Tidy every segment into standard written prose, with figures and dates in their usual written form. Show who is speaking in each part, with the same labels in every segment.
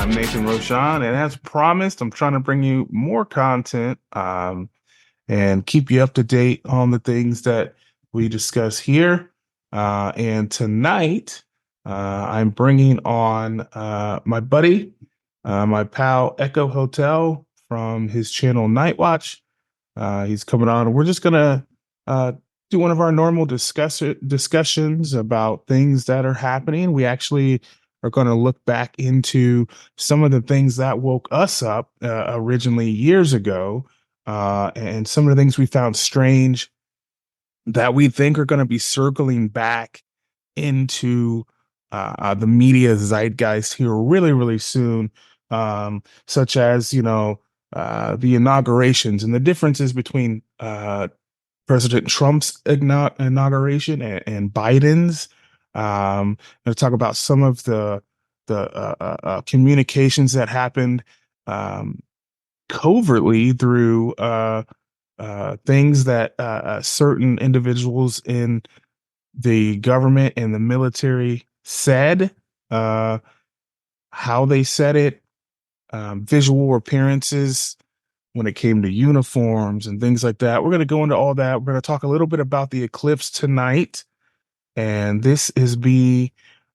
Speaker 1: I'm Nathan Roshawn, and as promised, I'm trying to bring you more content and keep you up to date on the things that we discuss here. And tonight, I'm bringing on my buddy, my pal Echo Hotel from his channel Night Watch. He's coming on, and we're just gonna do one of our normal discussions about things that are happening. We actually are going to look back into some of the things that woke us up originally years ago, and some of the things we found strange that we think are going to be circling back into the media zeitgeist here really, really soon, such as, the inaugurations and the differences between President Trump's inauguration and Biden's. Going to talk about some of the communications that happened um, covertly through things that certain individuals in the government and the military said, uh, how they said it, visual appearances when it came to uniforms and things like that. We're going to go into all that. We're going to talk a little bit about the eclipse tonight. And this is we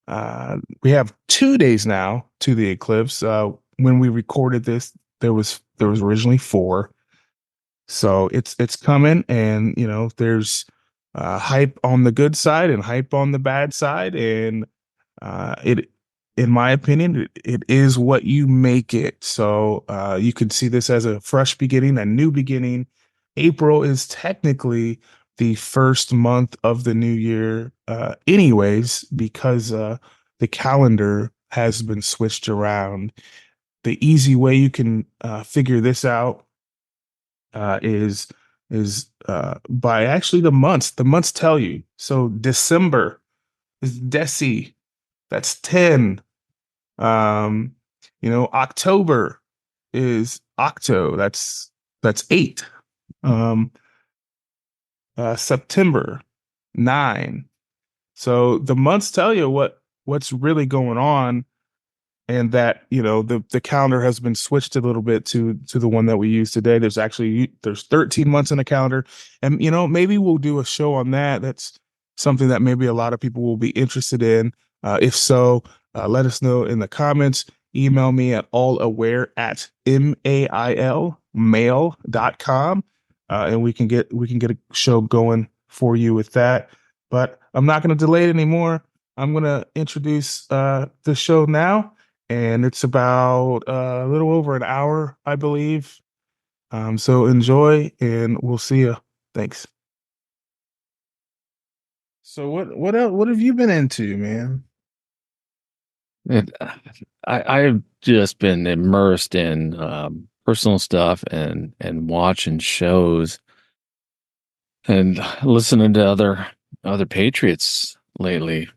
Speaker 1: have 2 days now to the eclipse. When we recorded this, there was originally four. So it's coming, and there's hype on the good side and hype on the bad side, and it, in my opinion, it is what you make it. So you could see this as a fresh beginning, a new beginning. April is technically the first month of the new year, anyways, because the calendar has been switched around. The easy way you can figure this out is by actually the months. The months tell you. So December is Deci. That's 10. Um, October is Octo. That's 8. Um, September 9. So the months tell you what's really going on, and that the calendar has been switched a little bit to the one that we use today. There's 13 months in the calendar, and maybe we'll do a show on that. That's something that maybe a lot of people will be interested in. If so, let us know in the comments. Email me at allaware@mail.com, and we can get a show going for you with that. But I'm not going to delay it anymore. I'm going to introduce the show now, and it's about a little over an hour, I believe. So enjoy, and we'll see you. Thanks. So what else, what have you been into, man?
Speaker 2: It, I've just been immersed in personal stuff and watching shows and listening to other patriots lately,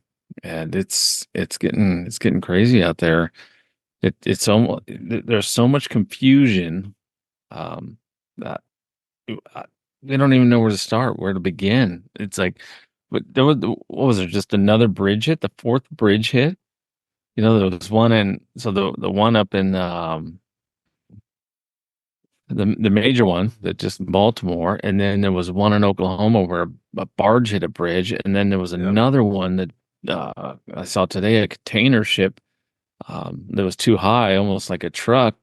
Speaker 2: and it's getting crazy out there. It's almost there's so much confusion that uh, we don't even know where to start, where to begin. It's like, but what was there? Just another bridge hit, the fourth bridge hit. There was one the one up in the major one that just Baltimore, and then there was one in Oklahoma where a barge hit a bridge, and then there was
Speaker 1: Yep.
Speaker 2: another one that I saw today, a container ship that was too high, almost like a truck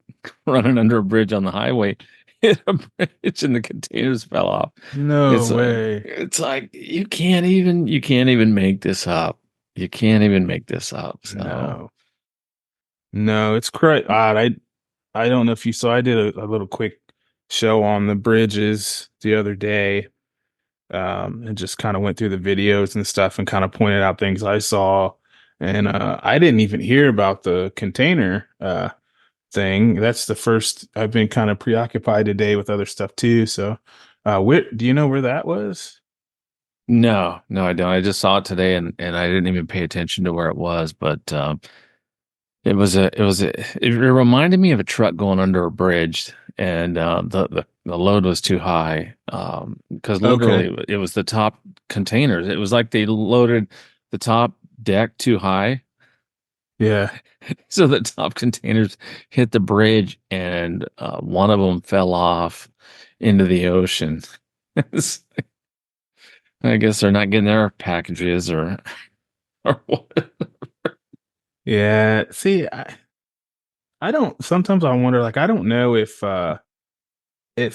Speaker 2: running under a bridge on the highway, hit a bridge, and the containers fell off.
Speaker 1: No way.
Speaker 2: It's like you can't even make this up. You can't even make this up. So.
Speaker 1: No. No, it's crazy. I don't know if you saw. I did a little quick show on the bridges the other day, and just kind of went through the videos and stuff and kind of pointed out things I saw. And I didn't even hear about the container thing. That's the first. I've been kind of preoccupied today with other stuff too. So, where do you know where that was?
Speaker 2: No, no, I don't. I just saw it today, and I didn't even pay attention to where it was, but it reminded me of a truck going under a bridge, and the load was too high, because
Speaker 1: Okay.
Speaker 2: literally it was the top containers. It was like they loaded the top deck too high,
Speaker 1: Yeah.
Speaker 2: So the top containers hit the bridge, and one of them fell off into the ocean. I guess they're not getting their packages or what.
Speaker 1: Yeah. See, I don't sometimes I wonder, like, I don't know if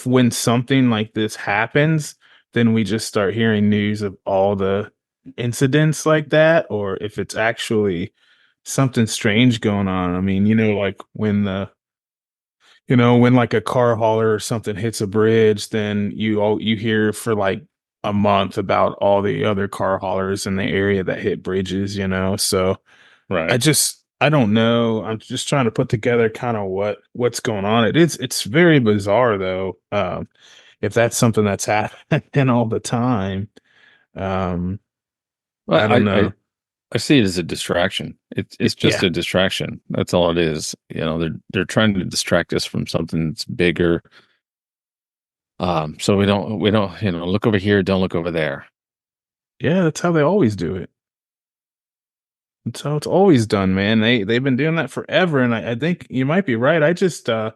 Speaker 1: when something like this happens, then we just start hearing news of all the incidents like that, or if it's actually something strange going on. I mean, like when like a car hauler or something hits a bridge, then you hear for like a month about all the other car haulers in the area that hit bridges. So
Speaker 2: Right.
Speaker 1: I don't know. I'm just trying to put together kind of what's going on. It's very bizarre though. If that's something that's happening all the time. Um,
Speaker 2: Well,
Speaker 1: I don't know.
Speaker 2: I see it as a distraction. It's just
Speaker 1: Yeah.
Speaker 2: a distraction. That's all it is. They're trying to distract us from something that's bigger. So we don't look over here, don't look over there.
Speaker 1: Yeah, that's how they always do it. That's how it's always done, man. They've been doing that forever, and I think you might be right. I just to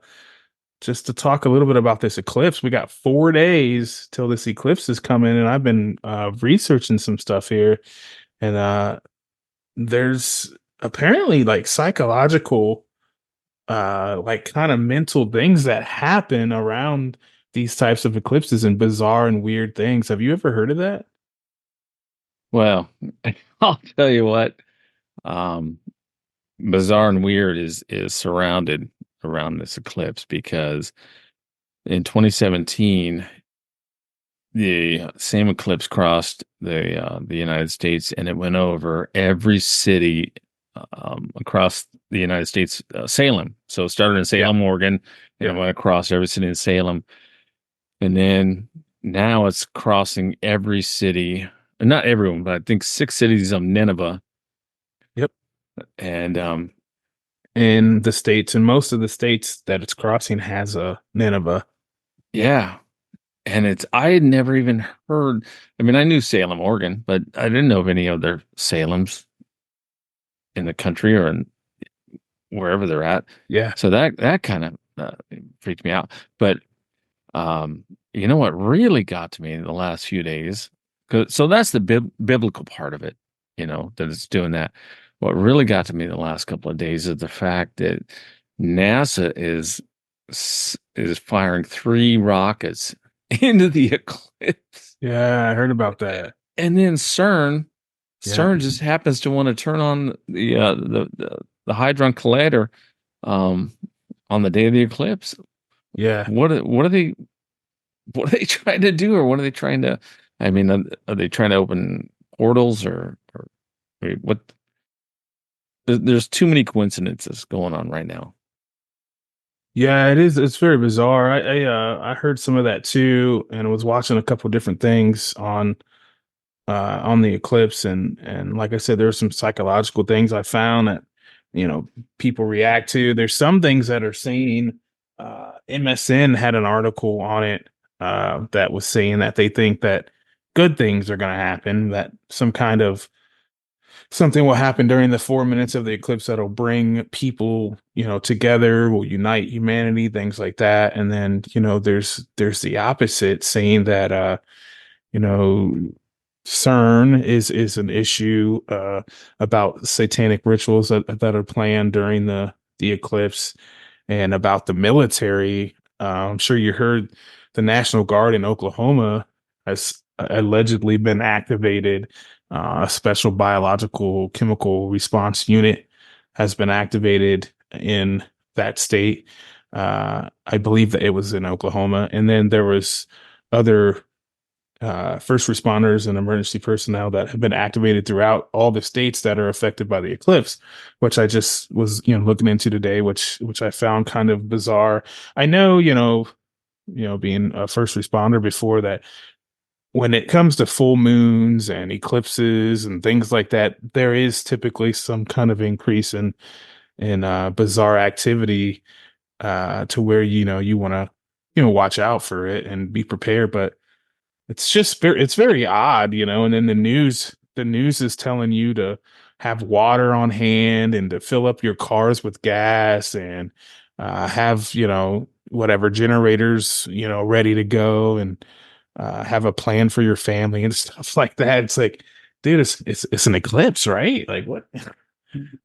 Speaker 1: talk a little bit about this eclipse, we got 4 days till this eclipse is coming, and I've been researching some stuff here, and there's apparently like psychological like kind of mental things that happen around these types of eclipses and bizarre and weird things. Have you ever heard of that?
Speaker 2: Well, I'll tell you what. Um, Bizarre and weird is surrounded around this eclipse because in 2017 the same eclipse crossed the United States, and it went over every city across the United States. Salem, so it started in
Speaker 1: Yeah,
Speaker 2: Salem, Oregon, and it
Speaker 1: yeah,
Speaker 2: went across every city in Salem, and then now it's crossing every city, not everyone, but I think six cities of Nineveh,
Speaker 1: yep.
Speaker 2: and
Speaker 1: In the states, and most of the states that it's crossing has a Nineveh.
Speaker 2: yeah. And I had never even heard. I mean, I knew Salem, Oregon, but I didn't know of any other Salems in the country or in wherever they're at.
Speaker 1: Yeah,
Speaker 2: So that kind of freaked me out. But you know what really got to me in the last few days? So that's the biblical part of it, that it's doing that. What really got to me the last couple of days is the fact that NASA is firing three rockets into the eclipse.
Speaker 1: yeah, I heard about that.
Speaker 2: And then
Speaker 1: Yeah,
Speaker 2: CERN just happens to want to turn on the Hadron Collider um, on the day of the eclipse.
Speaker 1: yeah.
Speaker 2: What are they trying to do, or what are they trying to? I mean, are they trying to open portals, or I mean, what? There's too many coincidences going on right now.
Speaker 1: Yeah, it is. It's very bizarre. I heard some of that too, and was watching a couple different things on the eclipse, and like I said, there's some psychological things I found that people react to. There's some things that are saying MSN had an article on it that was saying that they think that good things are going to happen, that some kind of something will happen during the 4 minutes of the eclipse that'll bring people, together, will unite humanity, things like that. And then, there's the opposite saying that you know, CERN is an issue about satanic rituals that are planned during the eclipse, and about the military. I'm sure you heard the National Guard in Oklahoma has allegedly been activated. A special biological chemical response unit has been activated in that state. I believe that it was in Oklahoma, and then there was other first responders and emergency personnel that have been activated throughout all the states that are affected by the eclipse, which I just was, looking into today, which I found kind of bizarre. I know, being a first responder before, that when it comes to full moons and eclipses and things like that, there is typically some kind of increase in bizarre activity to where you want to watch out for it and be prepared. But it's just it's very odd, and then the news is telling you to have water on hand and to fill up your cars with gas and have, whatever generators, ready to go and have a plan for your family and stuff like that. It's like, dude, it's an eclipse, right? Like what?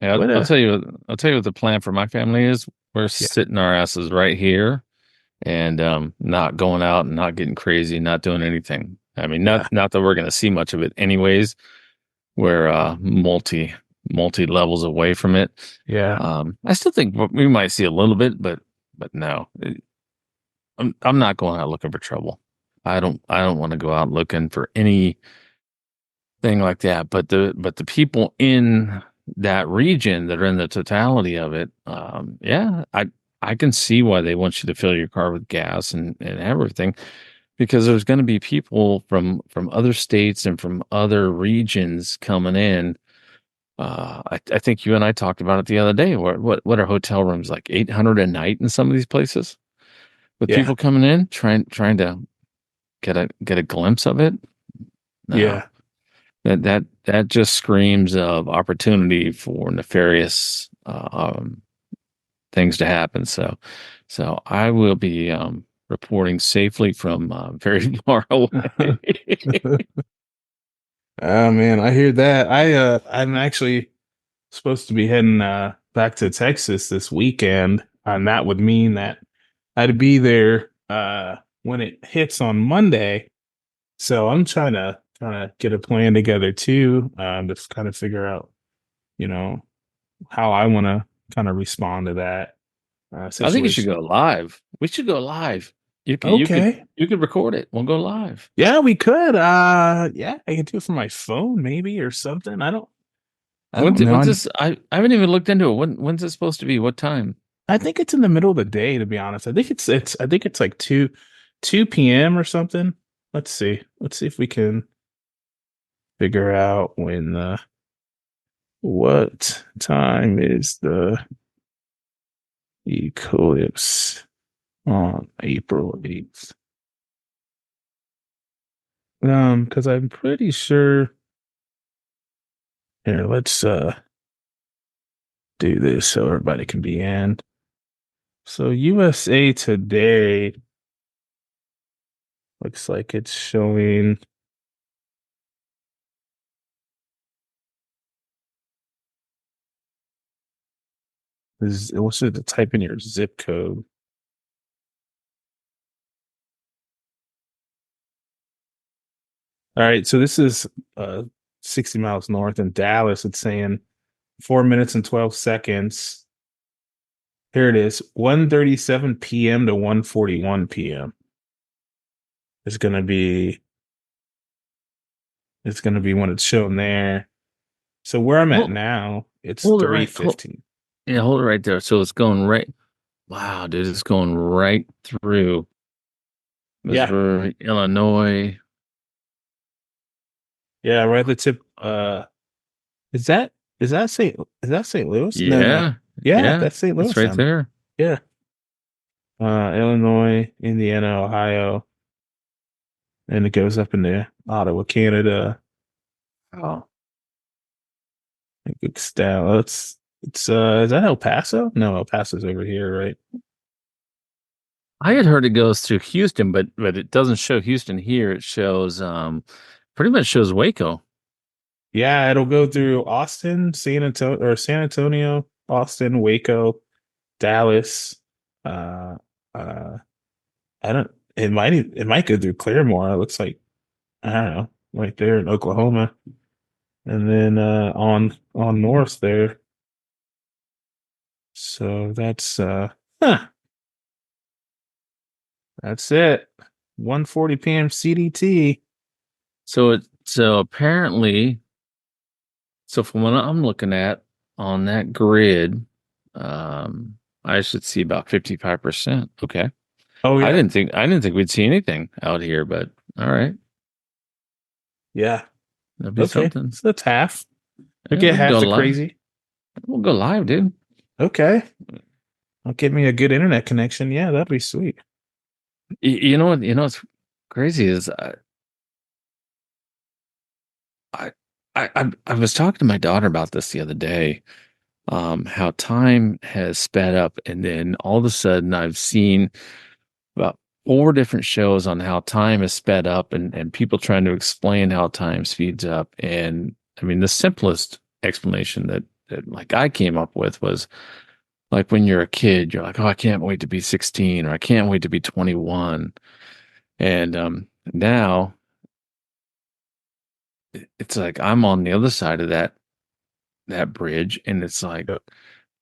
Speaker 2: Yeah,
Speaker 1: What
Speaker 2: I'll
Speaker 1: a
Speaker 2: tell you. I'll tell you what the plan for my family is. We're
Speaker 1: Yeah,
Speaker 2: sitting our asses right here and not going out and not getting crazy, not doing anything. I mean,
Speaker 1: yeah,
Speaker 2: not that we're going to see much of it, anyways. We're multi levels away from it.
Speaker 1: yeah,
Speaker 2: I still think we might see a little bit, but no, I'm not going out looking for trouble. I don't want to go out looking for anything like that. But the people in that region that are in the totality of it, yeah, I can see why they want you to fill your car with gas and everything, because there's going to be people from other states and from other regions coming in. I think you and I talked about it the other day. What are hotel rooms like 800 a night in some of these places with
Speaker 1: yeah,
Speaker 2: people coming in trying to get a glimpse of it? No,
Speaker 1: yeah.
Speaker 2: that just screams of opportunity for nefarious things to happen. So I will be reporting safely from very far away.
Speaker 1: Oh man, I hear that. I'm actually supposed to be heading back to Texas this weekend, and that would mean that I'd be there when it hits on Monday. So I'm trying to get a plan together too, to kind of figure out, you know, how I want to kind of respond to that
Speaker 2: I think you should
Speaker 1: situation.
Speaker 2: go live. We should go live. You could you could
Speaker 1: Okay.
Speaker 2: you could record it. We'll go live.
Speaker 1: Yeah, we could. Yeah, I could do it from my phone maybe or something. I
Speaker 2: When's
Speaker 1: don't
Speaker 2: it,
Speaker 1: know.
Speaker 2: when's this? I haven't even looked into it. When's it supposed to be? What time?
Speaker 1: I think it's in the middle of the day, to be honest. I think it's like 2 p.m. or something. Let's see. Let's see if we can figure out what time is the eclipse on April 8th. Because I'm pretty sure here, let's do this so everybody can be in. So USA Today looks like it's showing. What's it to type in your zip code? All right, so this is 60 miles north in Dallas. It's saying 4 minutes and 12 seconds. Here it is, 1:37 p.m. to 1:41 p.m. It's gonna be it's gonna be when it's shown there. So where I'm at
Speaker 2: Hold,
Speaker 1: now, it's
Speaker 2: hold it right.
Speaker 1: 3:15.
Speaker 2: Yeah, hold it right there. So it's going right. Wow, dude, it's going right through
Speaker 1: Yeah,
Speaker 2: Missouri, Illinois.
Speaker 1: yeah, right at the tip. Is that is that St. Louis? No.
Speaker 2: Yeah,
Speaker 1: Yeah,
Speaker 2: yeah,
Speaker 1: that's St.
Speaker 2: it's
Speaker 1: Louis
Speaker 2: right
Speaker 1: then.
Speaker 2: there.
Speaker 1: Yeah. Illinois, Indiana, Ohio, and it goes up into Ottawa, Canada. Oh, I think it's down. It's is that El Paso? No, El Paso's over here, right?
Speaker 2: I had heard it goes through Houston, but it doesn't show Houston here. It shows pretty much shows Waco.
Speaker 1: Yeah, it'll go through Austin, San Antonio, Austin, Waco, Dallas. Uh, uh, I don't. It might go through Claremore. It looks like I don't know, right there in Oklahoma, and then on north there. So huh, that's it. 1:40 p.m. CDT.
Speaker 2: So apparently, so from what I'm looking at on that grid, I should see about 55%. Okay.
Speaker 1: Oh yeah,
Speaker 2: I didn't think we'd see anything out here, but all right.
Speaker 1: yeah.
Speaker 2: That'll be
Speaker 1: Okay,
Speaker 2: something.
Speaker 1: so that's half. We
Speaker 2: Yeah,
Speaker 1: get
Speaker 2: we can
Speaker 1: half
Speaker 2: go
Speaker 1: the
Speaker 2: live.
Speaker 1: crazy.
Speaker 2: We'll go live, dude.
Speaker 1: Okay, I'll give me a good internet connection. Yeah, that'd be sweet.
Speaker 2: You know what's crazy is I I was talking to my daughter about this the other day, how time has sped up, and then all of a sudden I've seen about four different shows on how time has sped up, and people trying to explain how time speeds up. And I mean, the simplest explanation that like I came up with was like when you're a kid, you're like, oh, I can't wait to be 16 or I can't wait to be 21. And now it's like I'm on the other side of that bridge, and it's like
Speaker 1: Yeah.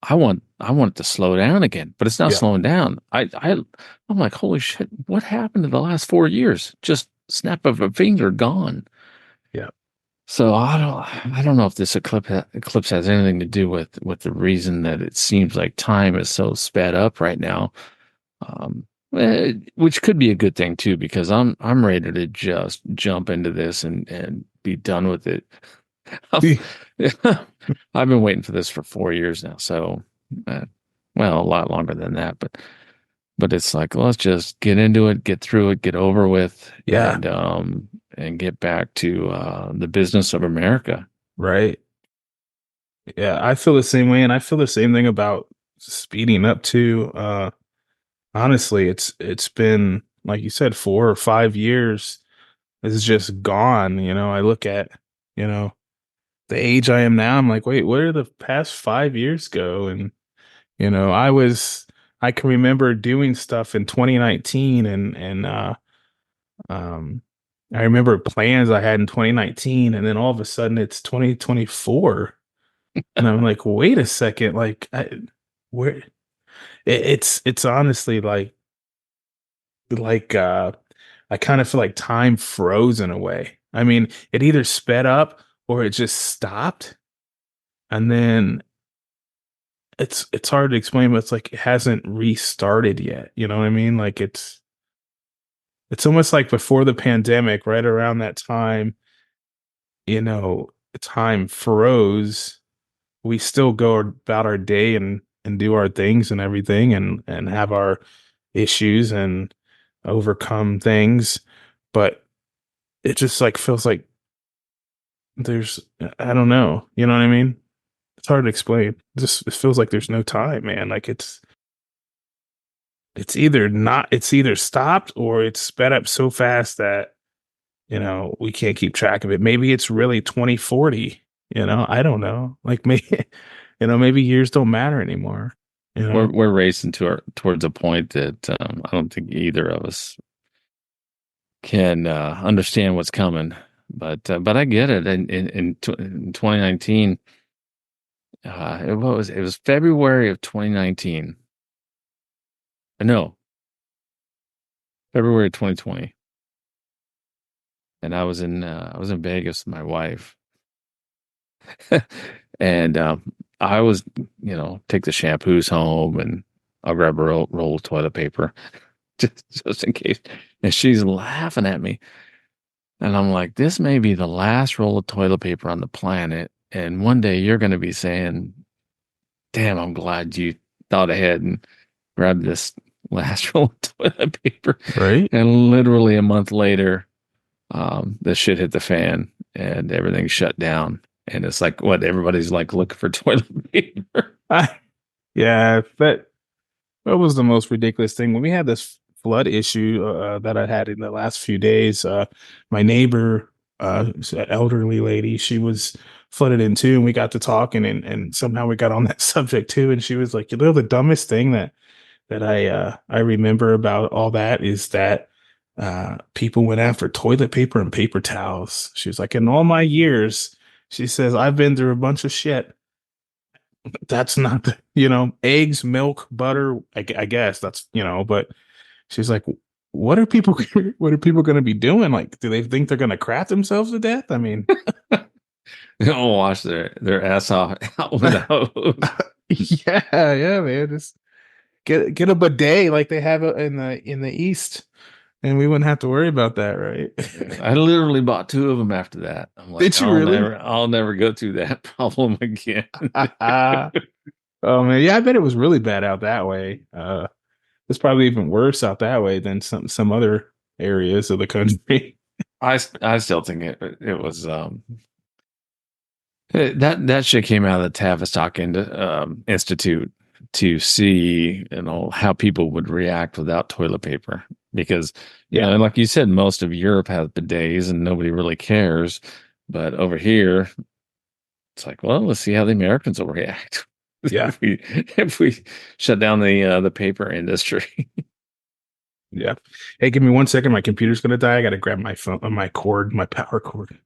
Speaker 2: I want it to slow down again, but it's not
Speaker 1: Yeah.
Speaker 2: slowing down. I'm like, holy shit, what happened to the last 4 years? Just snap of a finger, gone.
Speaker 1: Yeah.
Speaker 2: So I don't know if this eclipse has anything to do with the reason that it seems like time is so sped up right now. Which could be a good thing too, because I'm ready to just jump into this and be done with it. I've I've been waiting for this for 4 years now, so uh, well, a lot longer than that, but it's like let's just get into it, get through it, get over with,
Speaker 1: Yeah.
Speaker 2: and get back to the business of America.
Speaker 1: Right. Yeah. I feel the same way. And I feel the same thing about speeding up too. Honestly, it's been, like you said, 4 or 5 years. It's just gone. I look at, you know, the age I am now. I'm like, wait, where did the past 5 years go? And, I can remember doing stuff in 2019 and um, I remember plans I had in 2019, and then all of a sudden it's 2024. And I'm like, wait a second, like where it's honestly like I kind of feel like time froze in a way. I mean, it either sped up or it just stopped, and then it's hard to explain, but it's like it hasn't restarted yet. You know what I mean? Like it's almost like before the pandemic, right around that time, you know, time froze. We still go about our day and do our things and everything and have our issues and overcome things, but it just like feels like there's I don't know, you know what I mean? It's hard to explain. It feels like there's no time, man. Like it's either stopped or it's sped up so fast that we can't keep track of it. Maybe it's really 2040, I don't know. Like maybe maybe years don't matter anymore, you
Speaker 2: We're
Speaker 1: know?
Speaker 2: we're racing towards a point that I don't think either of us can understand what's coming. But I get it. In 2019, it was February of 2019. No, February of 2020, and I was in Vegas with my wife, and I was take the shampoos home, and I'll grab a roll of toilet paper just in case. And she's laughing at me. And I'm like, this may be the last roll of toilet paper on the planet. And one day you're going to be saying, damn, I'm glad you thought ahead and grabbed this last roll of toilet paper.
Speaker 1: Right?
Speaker 2: And literally a month later, the shit hit the fan and everything shut down. And it's like, what, everybody's like looking for toilet paper.
Speaker 1: I, yeah, that was the most ridiculous thing when we had this flood issue that I had in the last few days. My neighbor, an elderly lady, she was flooded in too, and we got to talking, and somehow we got on that subject too. And she was like, the dumbest thing that I remember about all that is that people went after toilet paper and paper towels. She was like, in all my years, she says I've been through a bunch of shit. That's not the, eggs, milk, butter. I guess that's, but she's like, what are people, what are people going to be doing? Like, do they think they're going to crap themselves to death? I mean,
Speaker 2: They'll wash their ass off out with a hose.
Speaker 1: yeah, yeah, man. Just get a bidet like they have it in the East, and we wouldn't have to worry about that, right?
Speaker 2: I literally bought two of them after that. I'm like,
Speaker 1: Did you really?
Speaker 2: I'll never go through that problem again.
Speaker 1: Oh man, yeah, I bet it was really bad out that way. It's probably even worse out that way than some other areas of the country.
Speaker 2: I still think it was That shit came out of the Tavistock Institute to see, how people would react without toilet paper. Because,
Speaker 1: Yeah.
Speaker 2: like you said, most of Europe has bidets and nobody really cares. But over here, it's like, well, let's see how the Americans will react
Speaker 1: Yeah.
Speaker 2: if we shut down the paper industry.
Speaker 1: Yeah. Hey, give me 1 second. My computer's gonna die. I gotta grab my phone, my cord, my power cord.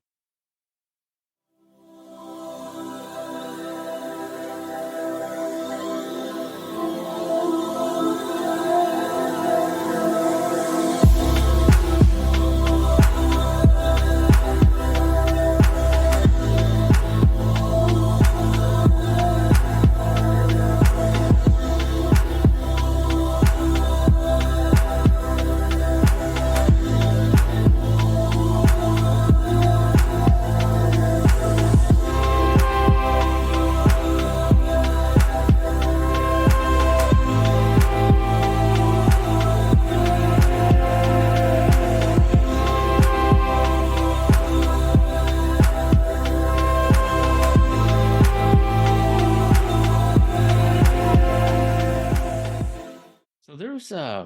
Speaker 2: So there's I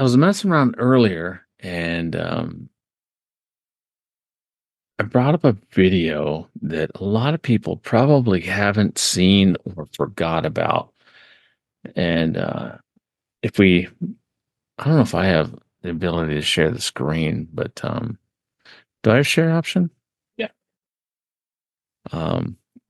Speaker 2: was messing around earlier, and I brought up a video that a lot of people probably haven't seen or forgot about. And if we, I don't know if I have the ability to share the screen, but do I have share option?
Speaker 1: Yeah.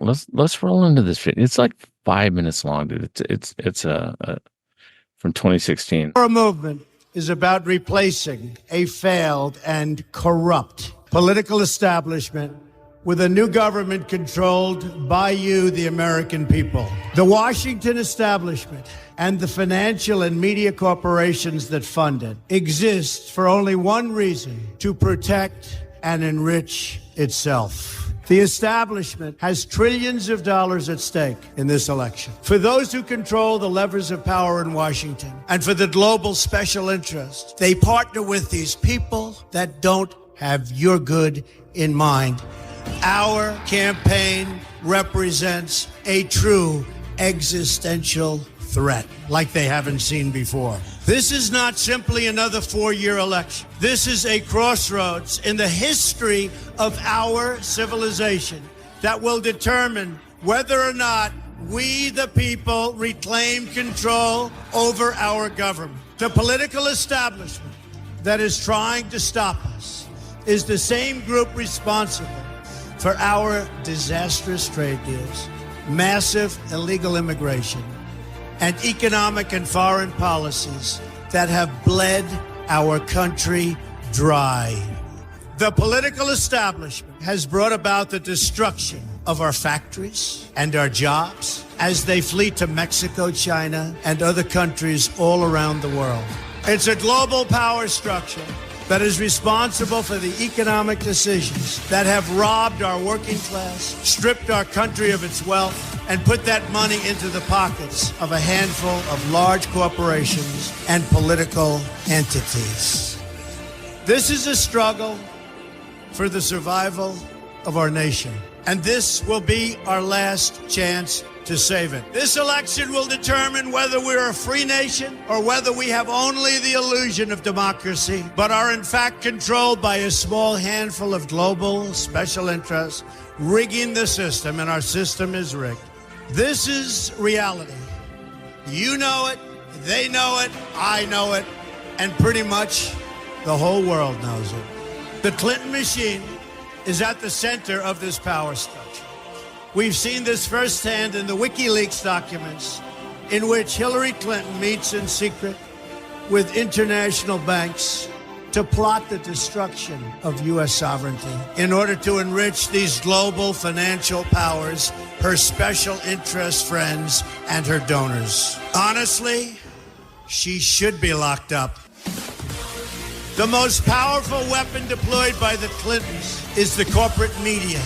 Speaker 2: Let's roll into this video. It's like 5 minutes long, dude. It's from 2016.
Speaker 3: Our movement is about replacing a failed and corrupt political establishment with a new government controlled by you, the American people. The Washington establishment and the financial and media corporations that fund it exist for only one reason: to protect and enrich itself. The establishment has trillions of dollars at stake in this election. For those who control the levers of power in Washington and for the global special interest, they partner with these people that don't have your good in mind. Our campaign represents a true existential threat like they haven't seen before. This is not simply another four-year election. This is a crossroads in the history of our civilization that will determine whether or not we, the people, reclaim control over our government. The political establishment that is trying to stop us is the same group responsible for our disastrous trade deals, massive illegal immigration, and economic and foreign policies that have bled our country dry. The political establishment has brought about the destruction of our factories and our jobs as they flee to Mexico, China, and other countries all around the world. It's a global power structure that is responsible for the economic decisions that have robbed our working class, stripped our country of its wealth, and put that money into the pockets of a handful of large corporations and political entities. This is a struggle for the survival of our nation, and this will be our last chance to save it. This election will determine whether we're a free nation or whether we have only the illusion of democracy, but are in fact controlled by a small handful of global special interests rigging the system, and our system is rigged. This is reality. You know it, they know it, I know it, and pretty much the whole world knows it. The Clinton machine is at the center of this power structure. We've seen this firsthand in the WikiLeaks documents, in which Hillary Clinton meets in secret with international banks to plot the destruction of U.S. sovereignty in order to enrich these global financial powers, her special interest friends, and her donors. Honestly, she should be locked up. The most powerful weapon deployed by the Clintons is the corporate media,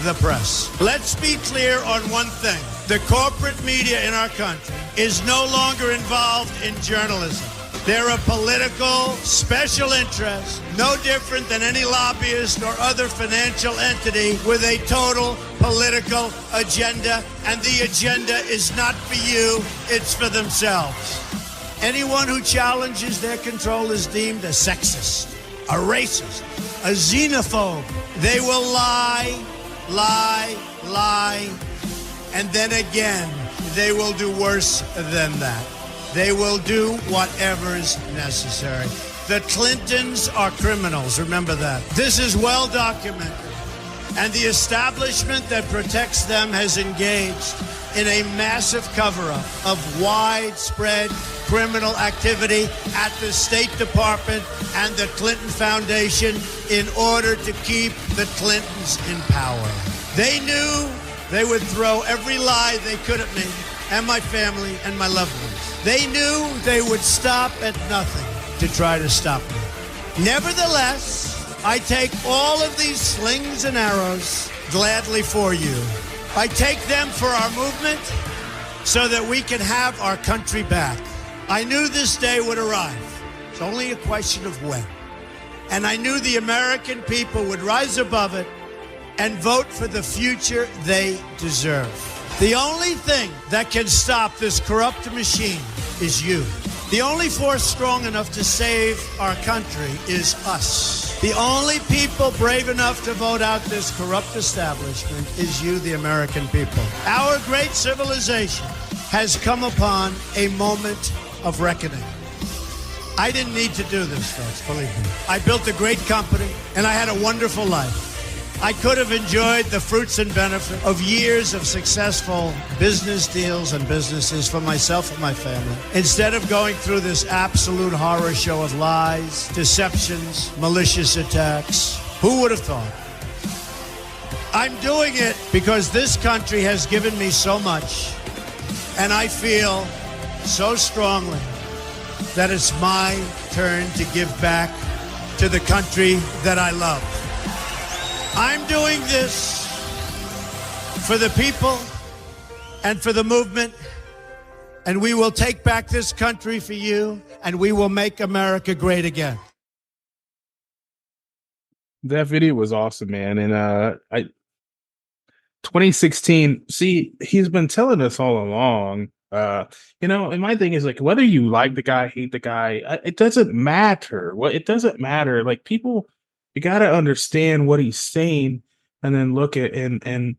Speaker 3: the press. Let's be clear on one thing. The corporate media in our country is no longer involved in journalism. They're a political special interest, no different than any lobbyist or other financial entity with a total political agenda, and the agenda is not for you, it's for themselves. Anyone who challenges their control is deemed a sexist, a racist, a xenophobe. They will lie, and then again, they will do worse than that. They will do whatever is necessary. The Clintons are criminals, remember that. This is well documented. And the establishment that protects them has engaged in a massive cover-up of widespread criminal activity at the State Department and the Clinton Foundation in order to keep the Clintons in power. They knew they would throw every lie they could at me and my family and my loved ones. They knew they would stop at nothing to try to stop me. Nevertheless, I take all of these slings and arrows gladly for you. I take them for our movement so that we can have our country back. I knew this day would arrive. It's only a question of when. And I knew the American people would rise above it and vote for the future they deserve. The only thing that can stop this corrupt machine is you. The only force strong enough to save our country is us. The only people brave enough to vote out this corrupt establishment is you, the American people. Our great civilization has come upon a moment of reckoning. I didn't need to do this, folks, believe me. I built a great company, and I had a wonderful life. I could have enjoyed the fruits and benefit of years of successful business deals and businesses for myself and my family, instead of going through this absolute horror show of lies, deceptions, malicious attacks. Who would have thought? I'm doing it because this country has given me so much, and I feel so strongly that it's my turn to give back to the country that I love. I'm doing this for the people and for the movement, and we will take back this country for you, and we will make America great again.
Speaker 1: That video was awesome, man. And 2016, see, he's been telling us all along, and my thing is, like, whether you like the guy, hate the guy, it doesn't matter. It doesn't matter. Like, people, you got to understand what he's saying and then look at and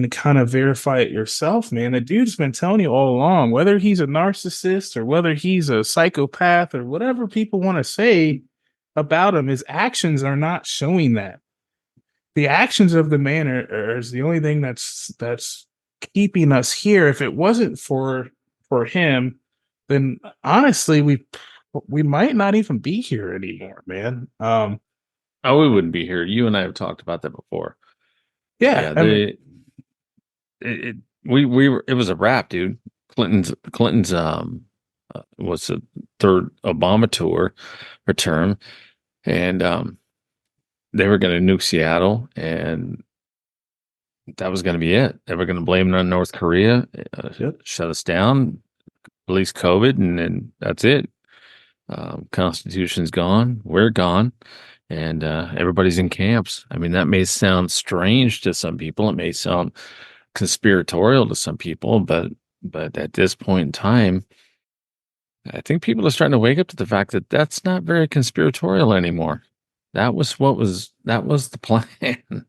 Speaker 1: kind of verify it yourself, man. The dude's been telling you all along, whether he's a narcissist or whether he's a psychopath or whatever people want to say about him, his actions are not showing that. The actions of the man is the only thing that's keeping us here. If it wasn't for him, then honestly, we might not even be here anymore, man.
Speaker 2: We wouldn't be here. You and I have talked about that before.
Speaker 1: Yeah,
Speaker 2: it was a wrap, dude. Clinton's was the third Obama tour or term, and they were going to nuke Seattle, and that was going to be it. They were going to blame it on North Korea, shut us down, release COVID, and then that's it. Constitution's gone. We're gone. And everybody's in camps. I mean, that may sound strange to some people. It may sound conspiratorial to some people, but at this point in time, I think people are starting to wake up to the fact that that's not very conspiratorial anymore. That was the plan.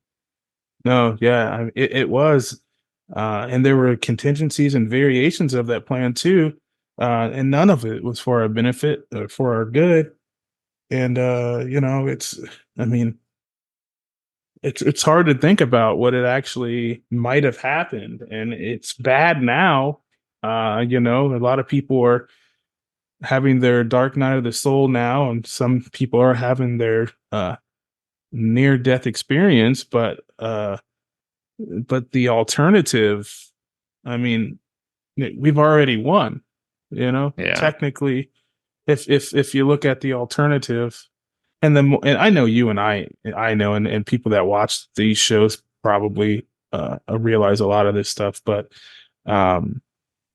Speaker 1: No, yeah, it was. And there were contingencies and variations of that plan too. And none of it was for our benefit or for our good. And it's hard to think about what it actually might have happened, and it's bad now. A lot of people are having their dark night of the soul now, and some people are having their near-death experience. But the alternative, we've already won. Technically. If you look at the alternative, and I know you and I know, and people that watch these shows probably realize a lot of this stuff, but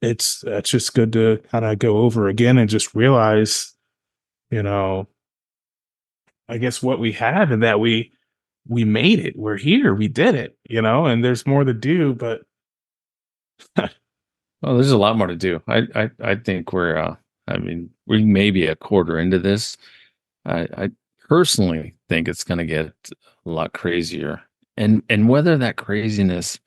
Speaker 1: it's just good to kind of go over again and just realize, you know, I guess what we had, and that we made it. We're here. We did it, and there's more to do, but
Speaker 2: Well, there's a lot more to do. I think I mean, we may be a quarter into this. I personally think it's going to get a lot crazier, and whether that craziness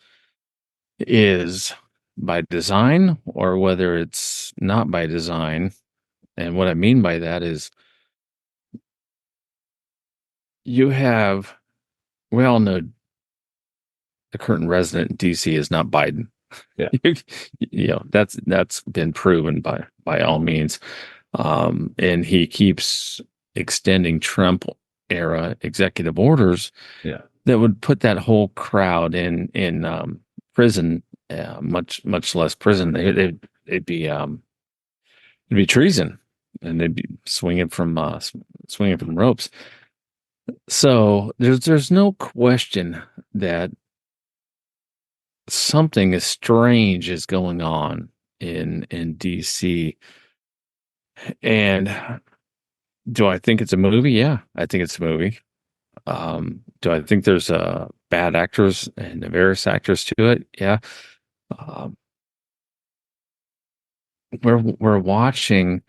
Speaker 2: is by design or whether it's not by design. And what I mean by that is you have, we all know the current resident in DC is not Biden.
Speaker 1: yeah,
Speaker 2: That's been proven by all means. And he keeps extending Trump era executive orders
Speaker 1: yeah,
Speaker 2: that would put that whole crowd in prison, much less prison. It'd be treason, and they'd be swinging from ropes. So there's no question that something strange is going on in DC. And do I think it's a movie? Yeah, I think it's a movie. Do I think there's bad actors and various actors to it? Yeah. Um, we're watching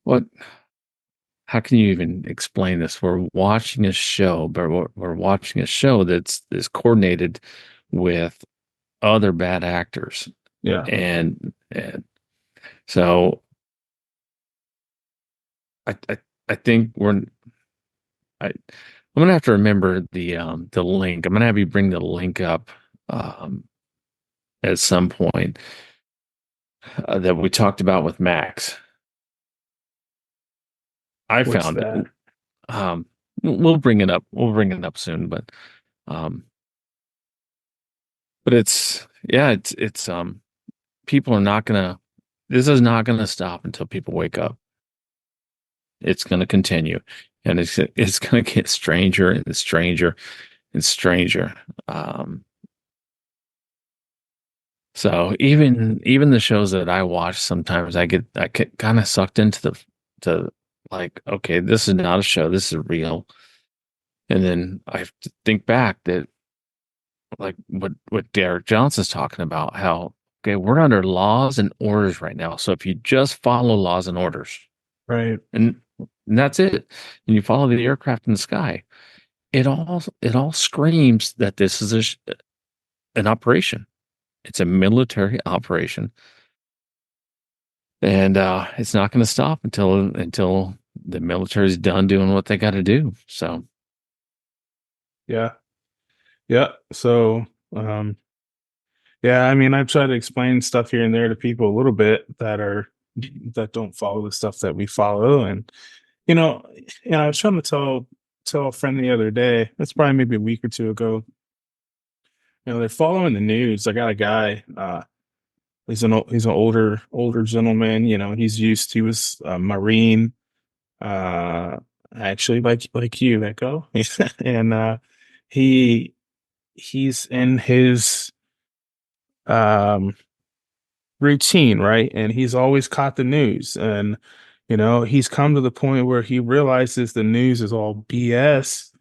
Speaker 2: what? How can you even explain this? We're watching a show, but we're watching a show that's coordinated with other bad actors,
Speaker 1: yeah,
Speaker 2: and so I think I'm gonna have to remember the link. I'm gonna have you bring the link up um, at some point that we talked about with Max. I
Speaker 1: what's
Speaker 2: found it.
Speaker 1: that?
Speaker 2: Um, we'll bring it up. We'll bring it up soon, um, but it's people are not gonna. This is not gonna stop until people wake up. It's gonna continue, and it's gonna get stranger and stranger and stranger. Um, So even the shows that I watch, sometimes I get kind of sucked into to like, okay, this is not a show, this is real. And then I have to think back that like what Derek Johnson's talking about, how okay, we're under laws and orders right now. So if you just follow laws and orders,
Speaker 1: Right.
Speaker 2: and that's it, and you follow the aircraft in the sky, it all screams that this is an operation. It's a military operation. And it's not going to stop until the military's done doing what they got to do. So
Speaker 1: Yeah. Yeah. So, yeah, I mean, I've tried to explain stuff here and there to people a little bit that don't follow the stuff that we follow. And, you know, I was trying to tell a friend the other day, that's probably maybe a week or two ago, they're following the news. I got a guy, he's an older gentleman, he was a Marine, uh, actually like you, Echo. And he he's in his um routine, right? And he's always caught the news. And, he's come to the point where he realizes the news is all BS.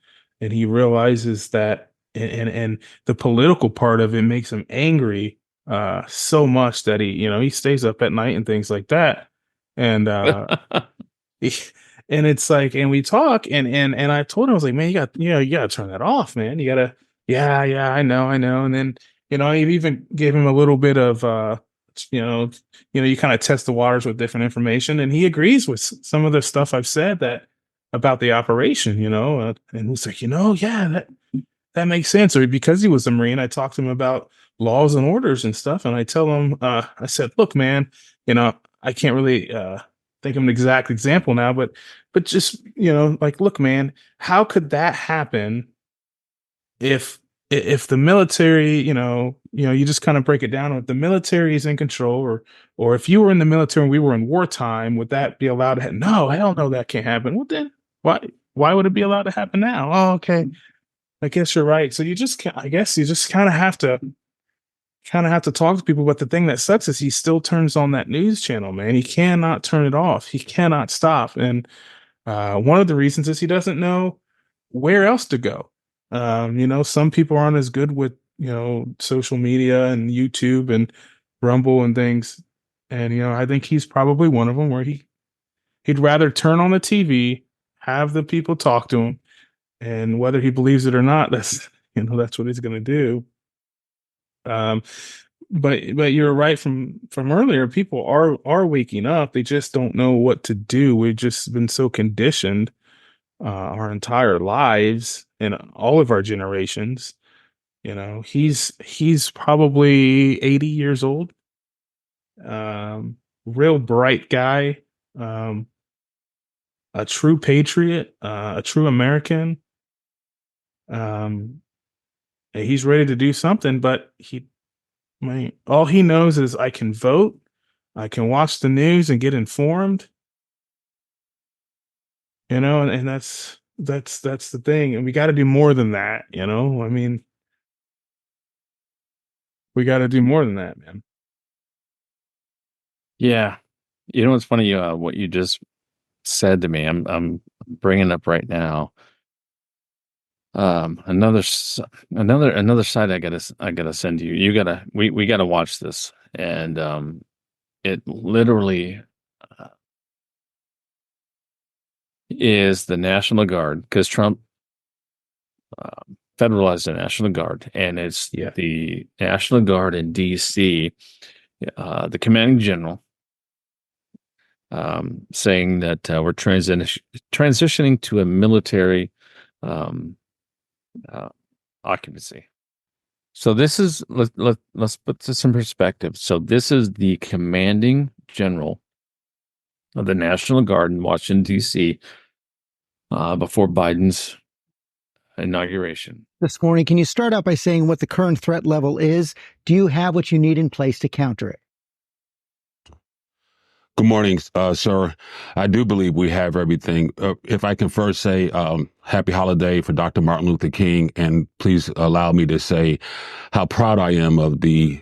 Speaker 1: And he realizes that, and the political part of it makes him angry so much that he stays up at night and things like that. And and it's like, and we talk, and I told him, I was like, man, you gotta turn that off, man. You gotta, yeah, I know. And then, I even gave him a little bit of you know, you kind of test the waters with different information, and he agrees with some of the stuff I've said that about the operation, and he's like, yeah, that makes sense. Or because he was a Marine, I talked to him about laws and orders and stuff, and I tell him, I said, look, man, I can't really think of an exact example now, but just like, look, man, how could that happen if the military, you just kind of break it down. If the military is in control, or if you were in the military and we were in wartime, would that be allowed to happen? No, I don't know, that can't happen. Well, then why would it be allowed to happen now? Oh, okay, I guess you're right. So you just I guess you just kind of have to kind of have to talk to people. But the thing that sucks is he still turns on that news channel, man. He cannot turn it off. He cannot stop. And one of the reasons is he doesn't know where else to go. Some people aren't as good with, social media and YouTube and Rumble and things. And, I think he's probably one of them where he'd rather turn on the TV, have the people talk to him, and whether he believes it or not, that's what he's going to do. But you're right from earlier. People are waking up. They just don't know what to do. We've just been so conditioned our entire lives and all of our generations. He's probably 80 years old. Real bright guy. A true patriot, a true American. And he's ready to do something, but all he knows is I can vote, I can watch the news and get informed, and that's the thing. And we got to do more than that, we got to do more than that, man.
Speaker 2: Yeah. It's funny, what you just said to me. I'm bringing up right now. Another side I gotta send you. We gotta watch this. And it literally is the National Guard, because Trump federalized the National Guard, and it's the National Guard in DC, the commanding general, saying that we're transitioning to a military occupancy. So this is, let's put this in perspective. So this is the commanding general of the National Guard in Washington, D.C., before Biden's inauguration.
Speaker 4: This morning, can you start out by saying what the current threat level is? Do you have what you need in place to counter it?
Speaker 5: Good morning, sir. I do believe we have everything. If I can first say happy holiday for Dr. Martin Luther King, and please allow me to say how proud I am of the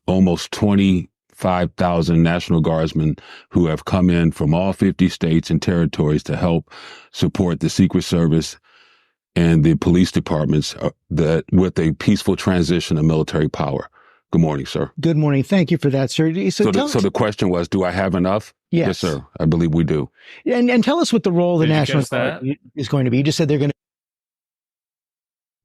Speaker 5: almost 25,000 National Guardsmen who have come in from all 50 states and territories to help support the Secret Service and the police departments with a peaceful transition of military power. Good morning, sir.
Speaker 4: Good morning. Thank you for that, sir.
Speaker 5: So the question was, do I have enough?
Speaker 4: Yes,
Speaker 5: sir. I believe we do.
Speaker 4: And tell us what the role of the National Guard is going to be. You just said they're going to.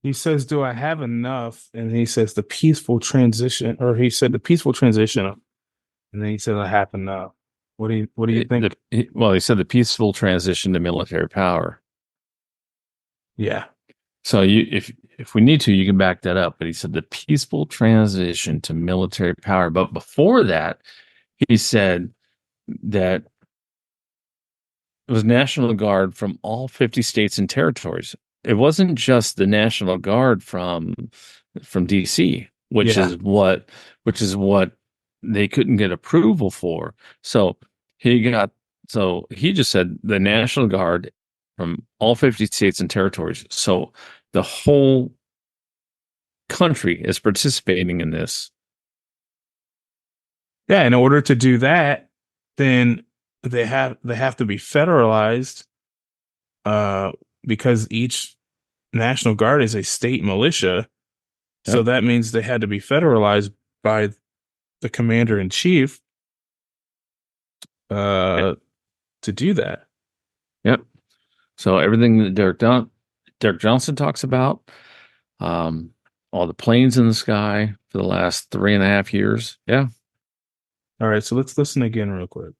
Speaker 1: He says, do I have enough? And he says the peaceful transition, or he said the peaceful transition. And then he said, I have enough. What do you think?
Speaker 2: He said the peaceful transition to military power.
Speaker 1: Yeah.
Speaker 2: So if we need to, you can back that up. But he said the peaceful transition to military power. But before that, he said that it was National Guard from all 50 states and territories. It wasn't just the National Guard from DC, which is what they couldn't get approval for. So he just said the National Guard from all 50 states and territories. So the whole country is participating in this.
Speaker 1: Yeah, in order to do that, then they have to be federalized, because each National Guard is a state militia. Yep. So that means they had to be federalized by the commander in chief to do that.
Speaker 2: Yep. So everything that Derek Johnson talks about, all the planes in the sky for the last 3.5 years. Yeah.
Speaker 1: All right. So let's listen again real quick.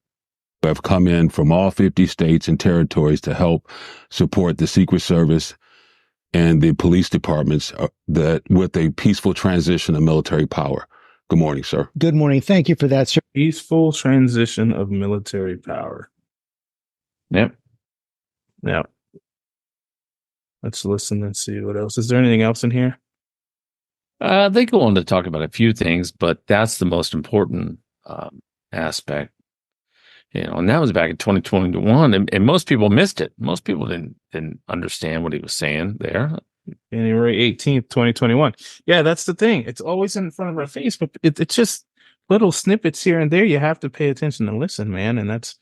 Speaker 5: Have come in from all 50 states and territories to help support the Secret Service and the police departments with a peaceful transition of military power. Good morning, sir.
Speaker 4: Good morning. Thank you for that, sir.
Speaker 1: Peaceful transition of military power.
Speaker 2: Yep.
Speaker 1: Yeah. Let's listen and see what else. Is there anything else in here?
Speaker 2: They go on to talk about a few things, but that's the most important aspect. And that was back in 2021, and most people missed it. Most people didn't understand what he was saying there.
Speaker 1: January 18th, 2021. Yeah, that's the thing. It's always in front of our face, but it's just little snippets here and there. You have to pay attention and listen, man. And that's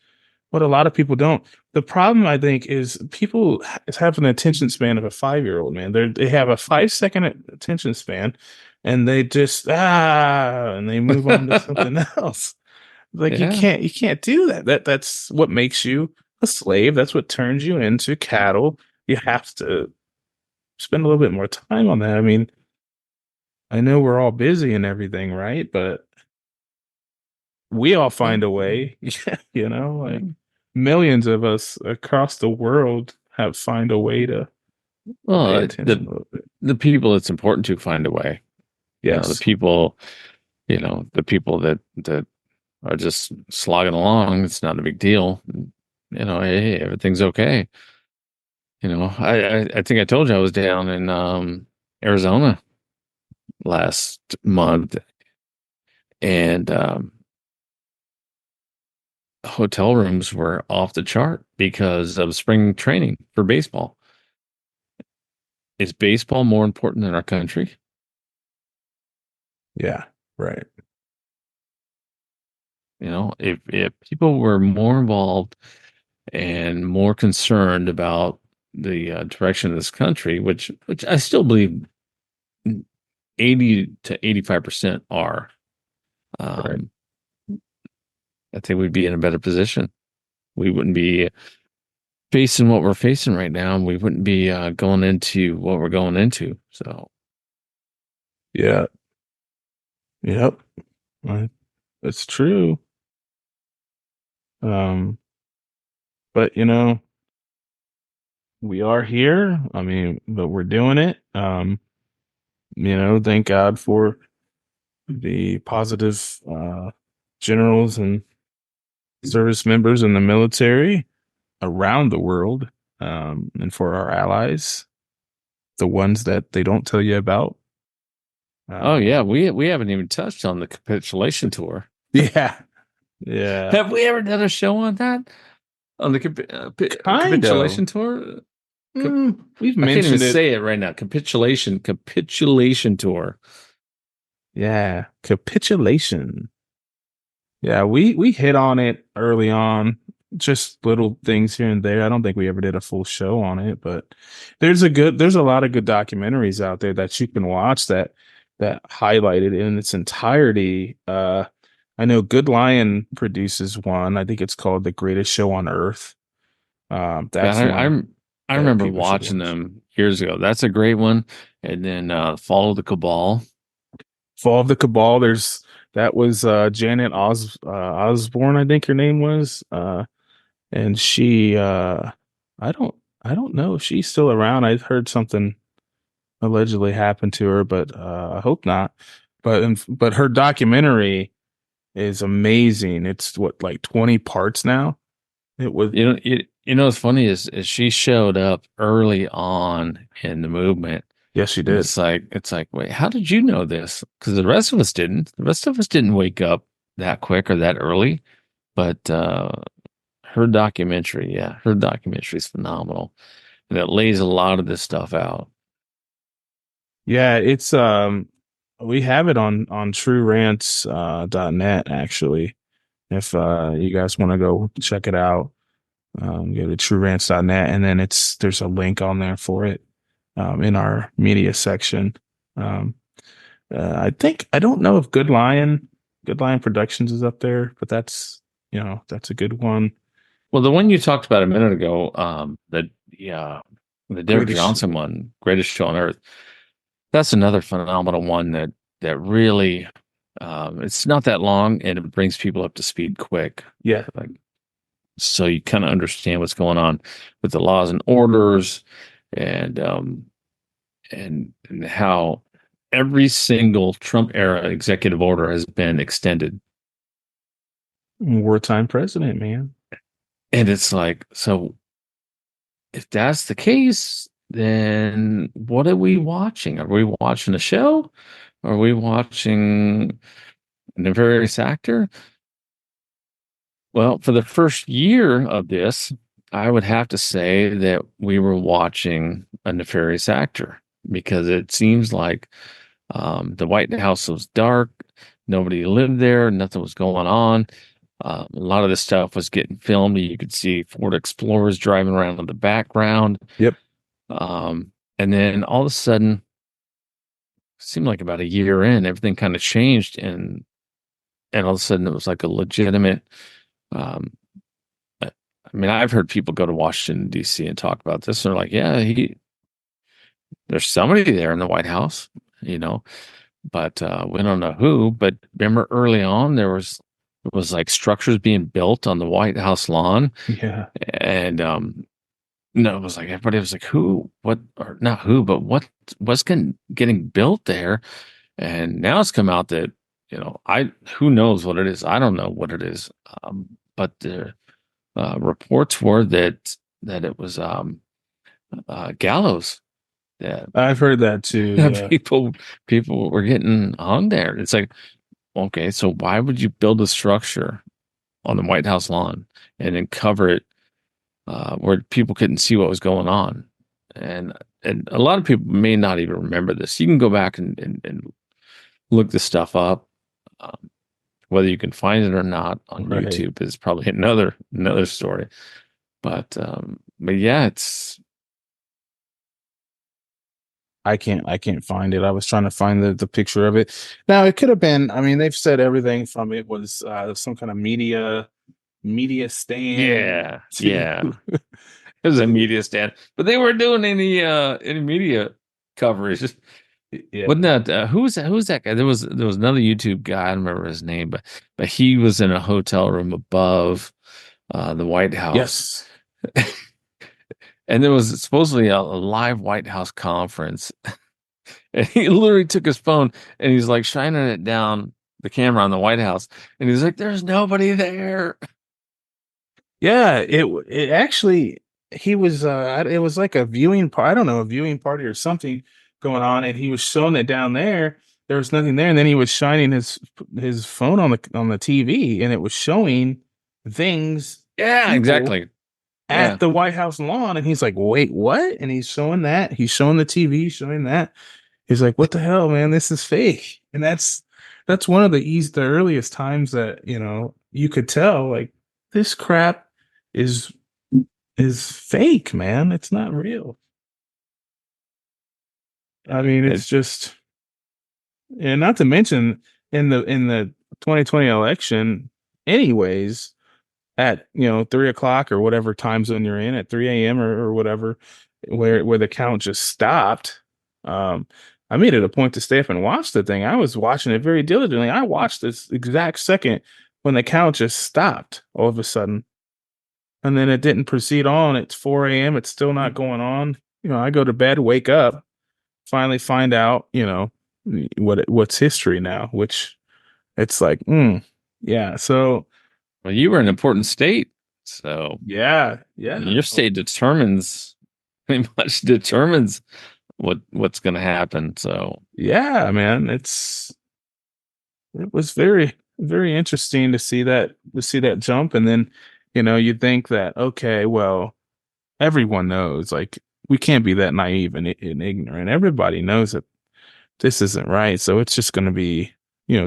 Speaker 1: what a lot of people don't. The problem, I think, is people have an attention span of a 5-year-old, man. They have a 5-second attention span, and they just and they move on to something else. Like
Speaker 2: Yeah.
Speaker 1: you can't do that. That's what makes you a slave. That's what turns you into cattle. You have to spend a little bit more time on that. I mean, I know we're all busy and everything, right? But we all find a way, you know, like millions of us across the world have find a way to pay attention a little bit.
Speaker 2: The people it's important to find a way.
Speaker 1: Yes.
Speaker 2: The people, the people that are just slogging along, it's not a big deal. Hey, everything's okay. I think I told you I was down in Arizona last month, and hotel rooms were off the chart because of spring training for baseball. Is baseball more important than our country?
Speaker 1: Yeah, right.
Speaker 2: If people were more involved and more concerned about the direction of this country, which I still believe 80 to 85% are,
Speaker 1: Right.
Speaker 2: I think we'd be in a better position. We wouldn't be facing what we're facing right now, and we wouldn't be going into what we're going into. So,
Speaker 1: Yeah. Yep. That's true. But we are here. I mean, but we're doing it. Thank God for the positive generals and service members in the military around the world, and for our allies, the ones that they don't tell you about.
Speaker 2: oh yeah, we haven't even touched on the capitulation tour.
Speaker 1: Yeah. Yeah.
Speaker 2: Have we ever done a show on that? On the capitulation tour?
Speaker 1: We've
Speaker 2: I can't even
Speaker 1: mentioned it.
Speaker 2: say it right now. Capitulation tour.
Speaker 1: Yeah, capitulation. Yeah, we hit on it early on, just little things here and there. I don't think we ever did a full show on it, but there's a lot of good documentaries out there that you can watch that highlight it in its entirety. I know Good Lion produces one. I think it's called The Greatest Show on Earth. That's
Speaker 2: Yeah,
Speaker 1: one
Speaker 2: I
Speaker 1: that
Speaker 2: remember
Speaker 1: people should
Speaker 2: watching
Speaker 1: watch.
Speaker 2: them years ago. That's a great one. And then Follow the Cabal.
Speaker 1: Fall of the Cabal. That was Janet Osborne, I think her name was. And she I don't I don't know if she's still around. I heard something allegedly happened to her, but I hope not. But her documentary is amazing. It's what, like 20 parts now. It was
Speaker 2: What's funny is she showed up early on in the movement.
Speaker 1: Yes, she
Speaker 2: And
Speaker 1: did.
Speaker 2: it's like, wait, how did you know this? Because the rest of us didn't. The rest of us didn't wake up that quick or that early. But her documentary is phenomenal, and it lays a lot of this stuff out.
Speaker 1: Yeah, it's we have it on truerants .net actually. If you guys want to go check it out, go to truerants.net, and then there's a link on there for it in our media section. I don't know if Good Lion Productions is up there, but that's a good one.
Speaker 2: Well, the one you talked about a minute ago, the Derek Johnson one, Greatest Show on Earth. That's another phenomenal one that really, it's not that long and it brings people up to speed quick.
Speaker 1: Yeah.
Speaker 2: So you kind of understand what's going on with the laws and orders, and how every single Trump era executive order has been extended.
Speaker 1: Wartime president, man.
Speaker 2: And it's like, so if that's the case, then what are we watching? Are we watching a show? Are we watching a nefarious actor? Well, for the first year of this, I would have to say that we were watching a nefarious actor. because it seems like the White House was dark, nobody lived there, nothing was going on. A lot of this stuff was getting filmed. You could see Ford Explorers driving around in the background.
Speaker 1: Yep.
Speaker 2: And then all of a sudden, seemed like about a year in, everything kind of changed, and all of a sudden it was like a legitimate. Um, I mean, I've heard people go to Washington D.C. and talk about this. And they're like, "Yeah, there's somebody there in the White House, you know." But we don't know who. But remember, early on, it was like structures being built on the White House lawn,
Speaker 1: Yeah.
Speaker 2: and no, it was like everybody was like, "Who? What? Or not who? But what's getting built there?" And now it's come out that I who knows what it is. I don't know what it is. But the reports were that it was gallows that
Speaker 1: I've heard that too. Yeah.
Speaker 2: people were getting hung there. It's like, okay, so why would you build a structure on the White House lawn and then cover it where people couldn't see what was going on? And a lot of people may not even remember this. You can go back and look this stuff up. Whether you can find it or not on
Speaker 1: Right.
Speaker 2: YouTube is probably another story. But yeah,
Speaker 1: I can't find it. I was trying to find the picture of it. Now it could have been, I mean, they've said everything from it was some kind of media stand
Speaker 2: yeah.
Speaker 1: to
Speaker 2: It was a media stand, but they weren't doing any media coverage.
Speaker 1: yeah.
Speaker 2: Wasn't that who's that guy? There was another YouTube guy. I don't remember his name, but he was in a hotel room above the White House.
Speaker 1: Yes.
Speaker 2: And there was supposedly a live White House conference. And he literally took his phone and he's like shining it down the camera on the White House, and he's like, "There's nobody there."
Speaker 1: Yeah, it actually he was it was like a viewing part, I don't know, a viewing party or something going on, and he was showing it down there. There was nothing there, and then he was shining his phone on the TV, and it was showing things,
Speaker 2: Yeah,
Speaker 1: people
Speaker 2: exactly. Yeah.
Speaker 1: at the White House lawn, and he's like, "Wait, what?" And he's showing that. He's showing the TV, showing that. He's like, "What the hell, man? This is fake." And that's one of the earliest times that, you could tell like this crap is is fake, man. It's not real. I mean,
Speaker 2: It,
Speaker 1: it's just, and not to mention in the 2020 election, anyways, at 3 o'clock or whatever time zone you're in at 3 a.m. or whatever, where the count just stopped. I made it a point to stay up and watch the thing. I was watching it very diligently. I watched this exact second when the count just stopped all of a sudden. And then it didn't proceed on. It's 4 a.m. It's still not going on. I go to bed, wake up, finally find out, what's history now, which it's like, yeah. So
Speaker 2: well, you were an important state, so
Speaker 1: yeah, yeah,
Speaker 2: your state determines pretty much determines what's going to happen. So
Speaker 1: yeah, man. It was very, very interesting to see that jump. And then, you think that, okay, well, everyone knows, like, we can't be that naive and ignorant. Everybody knows that this isn't right. So it's just going to be,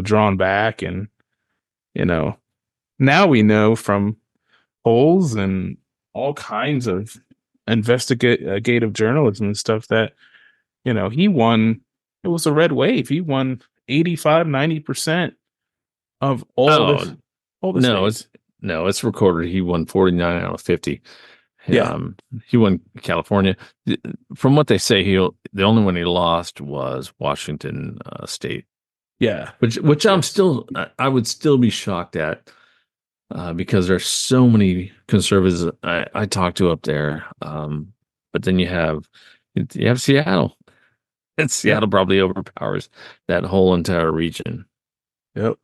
Speaker 1: drawn back. And, you know, now we know from polls and all kinds of investigative journalism and stuff that, he won. It was a red wave. He won 85, 90% of
Speaker 2: oh
Speaker 1: all the
Speaker 2: no,
Speaker 1: states.
Speaker 2: it's recorded. He won 49 out of 50.
Speaker 1: Yeah.
Speaker 2: He won California. From what they say, the only one he lost was Washington State,
Speaker 1: Yeah.
Speaker 2: which I would still be shocked at because there's so many conservatives I talk to up there. But then you have Seattle, and
Speaker 1: Yep.
Speaker 2: Seattle probably overpowers that whole entire region.
Speaker 1: Yep.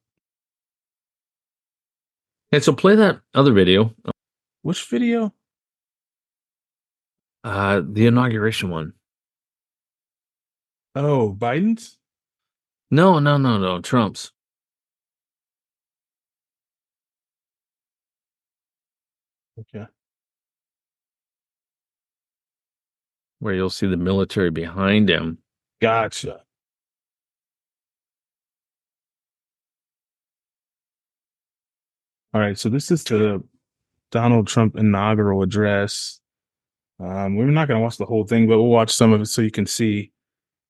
Speaker 2: And so play that other video,
Speaker 1: Which video?
Speaker 2: the inauguration one.
Speaker 1: Oh, Biden's?
Speaker 2: No, Trump's.
Speaker 1: Okay.
Speaker 2: Where you'll see the military behind him.
Speaker 1: Gotcha. All right, so this is the Donald Trump inaugural address. We're not going to watch the whole thing, but we'll watch some of it so you can see,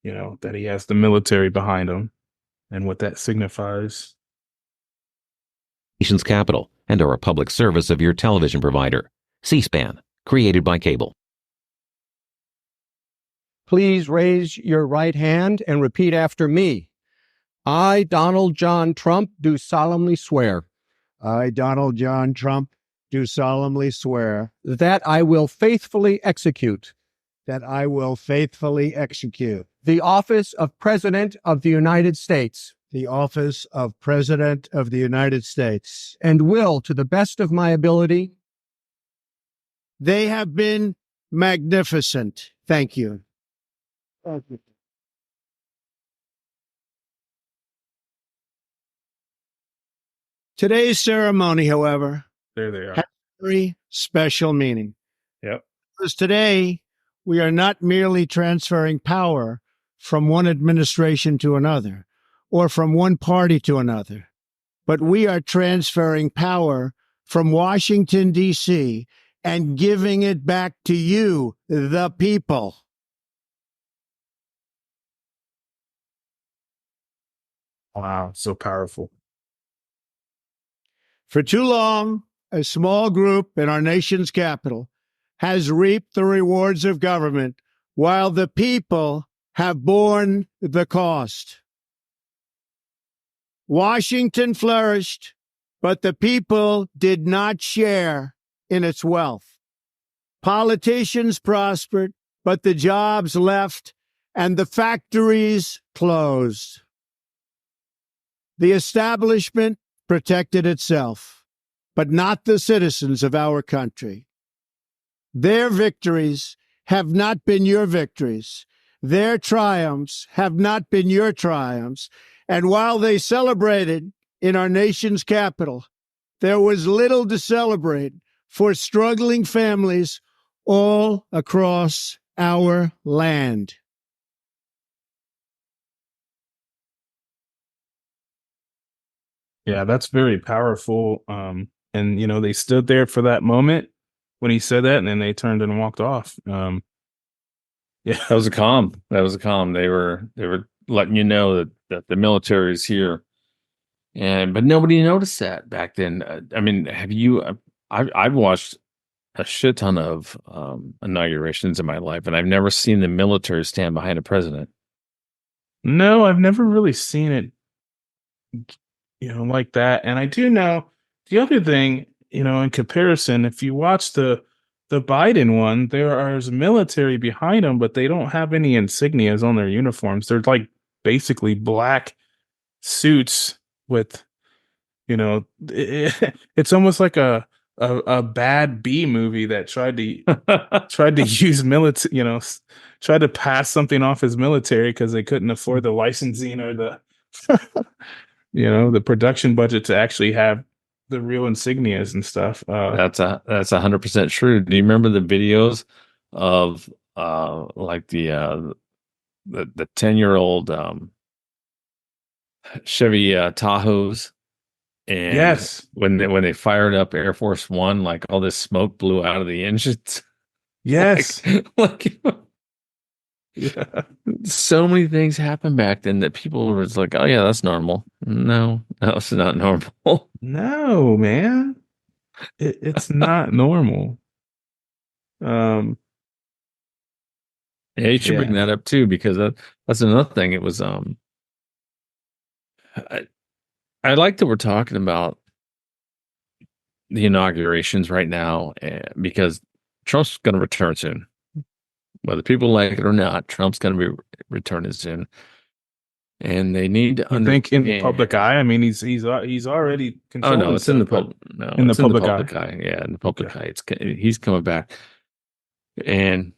Speaker 1: that he has the military behind him and what that signifies.
Speaker 6: Nation's capital and are a public service of your television provider. C-SPAN, created by cable.
Speaker 7: Please raise your right hand and repeat after me. I, Donald John Trump, do solemnly swear.
Speaker 3: I, Donald John Trump, do solemnly swear
Speaker 7: that I will faithfully execute
Speaker 3: that I will faithfully execute
Speaker 7: the office of President of the United States
Speaker 3: the office of President of the United States
Speaker 7: and will, to the best of my ability.
Speaker 3: They have been magnificent. Thank you. Thank you. Today's ceremony, however,
Speaker 1: There they are.
Speaker 3: has a very special meaning.
Speaker 1: Yep.
Speaker 3: Because today, we are not merely transferring power from one administration to another or from one party to another, but we are transferring power from Washington, D.C., and giving it back to you, the people.
Speaker 1: Wow, so powerful.
Speaker 3: For too long, a small group in our nation's capital has reaped the rewards of government while the people have borne the cost. Washington flourished, but the people did not share in its wealth. Politicians prospered, but the jobs left and the factories closed. The establishment protected itself, but not the citizens of our country. Their victories have not been your victories. Their triumphs have not been your triumphs. And while they celebrated in our nation's capital, there was little to celebrate for struggling families all across our land.
Speaker 1: Yeah, that's very powerful. And they stood there for that moment when he said that, and then they turned and walked off. Yeah,
Speaker 2: That was a calm. That was a calm. They were letting you know that the military is here, but nobody noticed that back then. I mean, have you? I've watched a shit ton of inaugurations in my life, and I've never seen the military stand behind a president.
Speaker 1: no, I've never really seen it, like that. And I do know the other thing, in comparison, if you watch the Biden one, there is military behind them, but they don't have any insignias on their uniforms. They're like basically black suits with, it's almost like a bad B movie that tried to use military, tried to pass something off as military because they couldn't afford the licensing or the the production budget to actually have the real insignias and stuff.
Speaker 2: That's 100% true. Do you remember the videos of like the 10-year-old Chevy Tahoes? And
Speaker 1: yes,
Speaker 2: when they fired up Air Force One, like all this smoke blew out of the engines.
Speaker 1: yes,
Speaker 2: like
Speaker 1: yeah.
Speaker 2: so many things happened back then that people were just like, "Oh yeah, that's normal." No, that's not normal.
Speaker 1: No, man, it's not normal.
Speaker 2: Yeah, you should bring that up too, because that's another thing. It was I like that we're talking about the inaugurations right now, because Trump's going to return soon. Whether people like it or not, Trump's going to be returning soon, and they need to
Speaker 1: think in the public eye. I mean, he's already.
Speaker 2: Oh no, it's in the public. No,
Speaker 1: in the
Speaker 2: it's in the
Speaker 1: public
Speaker 2: public eye. Yeah, in the public eye, he's coming back, and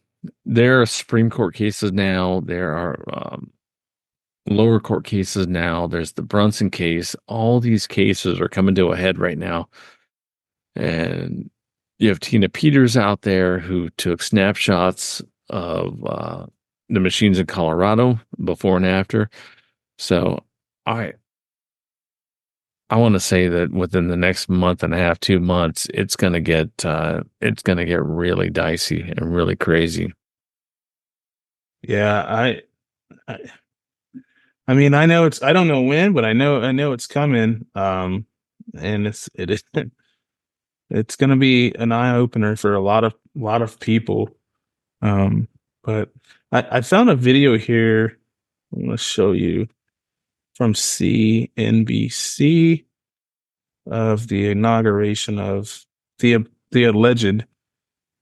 Speaker 2: there are Supreme Court cases now. There are lower court cases now. There's the Brunson case. All these cases are coming to a head right now, and you have Tina Peters out there who took snapshots of the machines in Colorado before and after. So I want to say that within the next month and a half, 2 months, it's going to get really dicey and really crazy.
Speaker 1: Yeah, I I mean, I know I don't know when, but I know it's coming. And it is it's going to be an eye opener for a lot of people. Um, but I found a video here. I'm going to show you from CNBC of the inauguration of the alleged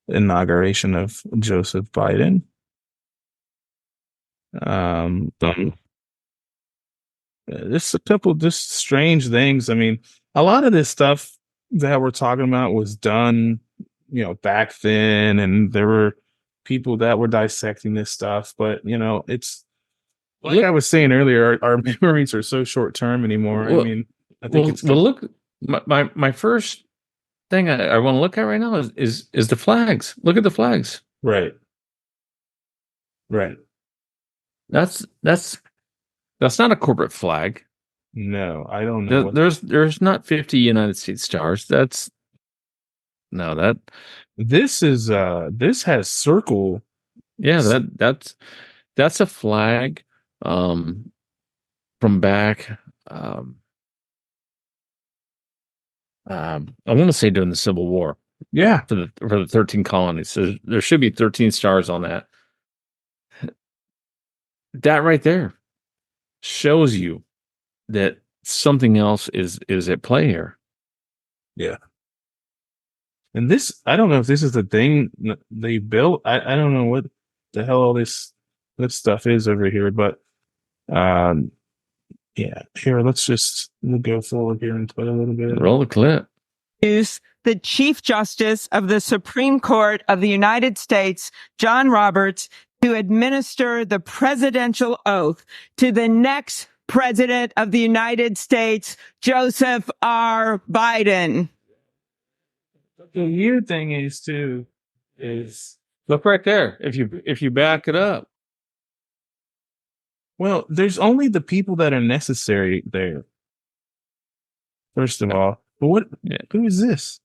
Speaker 1: inauguration of Joseph Biden. Just a couple just strange things. I mean, a lot of this stuff that we're talking about was done, back then, and there were people that were dissecting this stuff. But it's like I was saying earlier, our memories are so short term anymore. I
Speaker 2: Well,
Speaker 1: mean, I think it's
Speaker 2: look, my first thing I want to look at right now is the flags. Look at the flags.
Speaker 1: right, right.
Speaker 2: That's not a corporate flag.
Speaker 1: No, I don't know.
Speaker 2: There's not 50 United States stars. That
Speaker 1: This is this has circle.
Speaker 2: yeah, that's a flag from back I want to say during the Civil War
Speaker 1: Yeah,
Speaker 2: for the 13 colonies. So there should be 13 stars on that. That right there shows you that something else is at play here.
Speaker 1: yeah. And this, I don't know if this is the thing they built. I don't know what the hell all this stuff is over here, but um, yeah. Here, we'll go forward here and play a little bit.
Speaker 2: Roll the clip.
Speaker 8: Is the Chief Justice of the Supreme Court of the United States, John Roberts, to administer the presidential oath to the next President of the United States, Joseph R. Biden.
Speaker 1: The weird thing is too is
Speaker 2: Look right there. If you back it up.
Speaker 1: well, there's only the people that are necessary there. First of all, but what?
Speaker 2: Yeah.
Speaker 1: Who is this?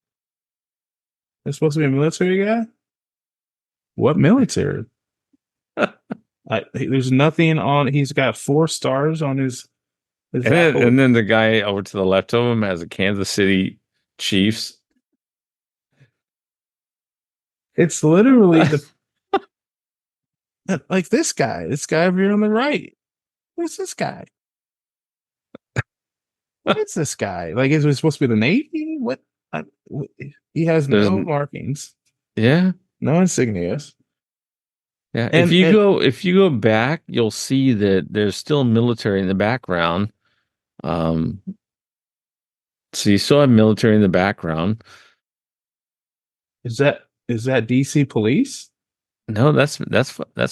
Speaker 1: It's supposed to be a military guy. What military? There's nothing on. He's got 4 stars on his.
Speaker 2: And then the guy over to the left of him has a Kansas City Chiefs.
Speaker 1: It's literally like this guy. This guy over here on the right. Who's this guy? What's this guy? Like, is it supposed to be the Navy? What? He has no markings.
Speaker 2: Yeah.
Speaker 1: No insignias.
Speaker 2: Yeah. If you go back, you'll see that there's still military in the background. So you still have military in the background.
Speaker 1: Is that DC police?
Speaker 2: No, that's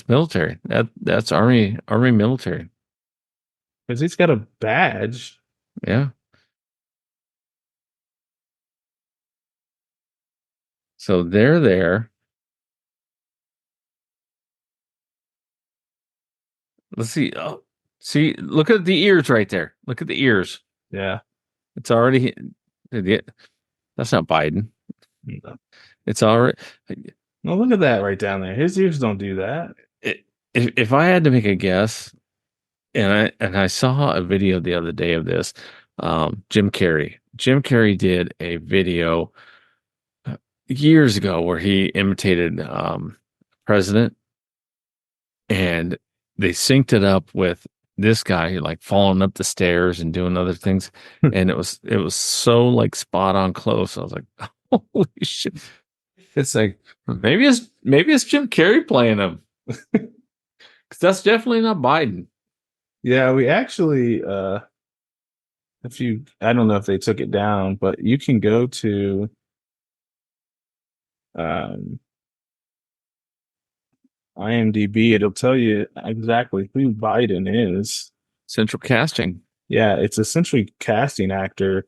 Speaker 2: military. That's army military.
Speaker 1: Because he's got a badge.
Speaker 2: Yeah. So they're there. Let's see. Oh, see, look at the ears right there. Look at the ears.
Speaker 1: Yeah.
Speaker 2: It's already. That's not Biden.
Speaker 1: No.
Speaker 2: It's already.
Speaker 1: No, look at that right down there. His ears don't do that.
Speaker 2: If I had to make a guess, and I saw a video the other day of this, Jim Carrey. Jim Carrey did a video years ago where he imitated president, and they synced it up with this guy like falling up the stairs and doing other things, and it was so like spot on close. I was like, holy shit! It's like maybe it's Jim Carrey playing him, because that's definitely not Biden.
Speaker 1: Yeah, we actually I don't know if they took it down, but you can go to IMDb. It'll tell you exactly who Biden is.
Speaker 2: Central casting.
Speaker 1: Yeah, it's essentially casting actor.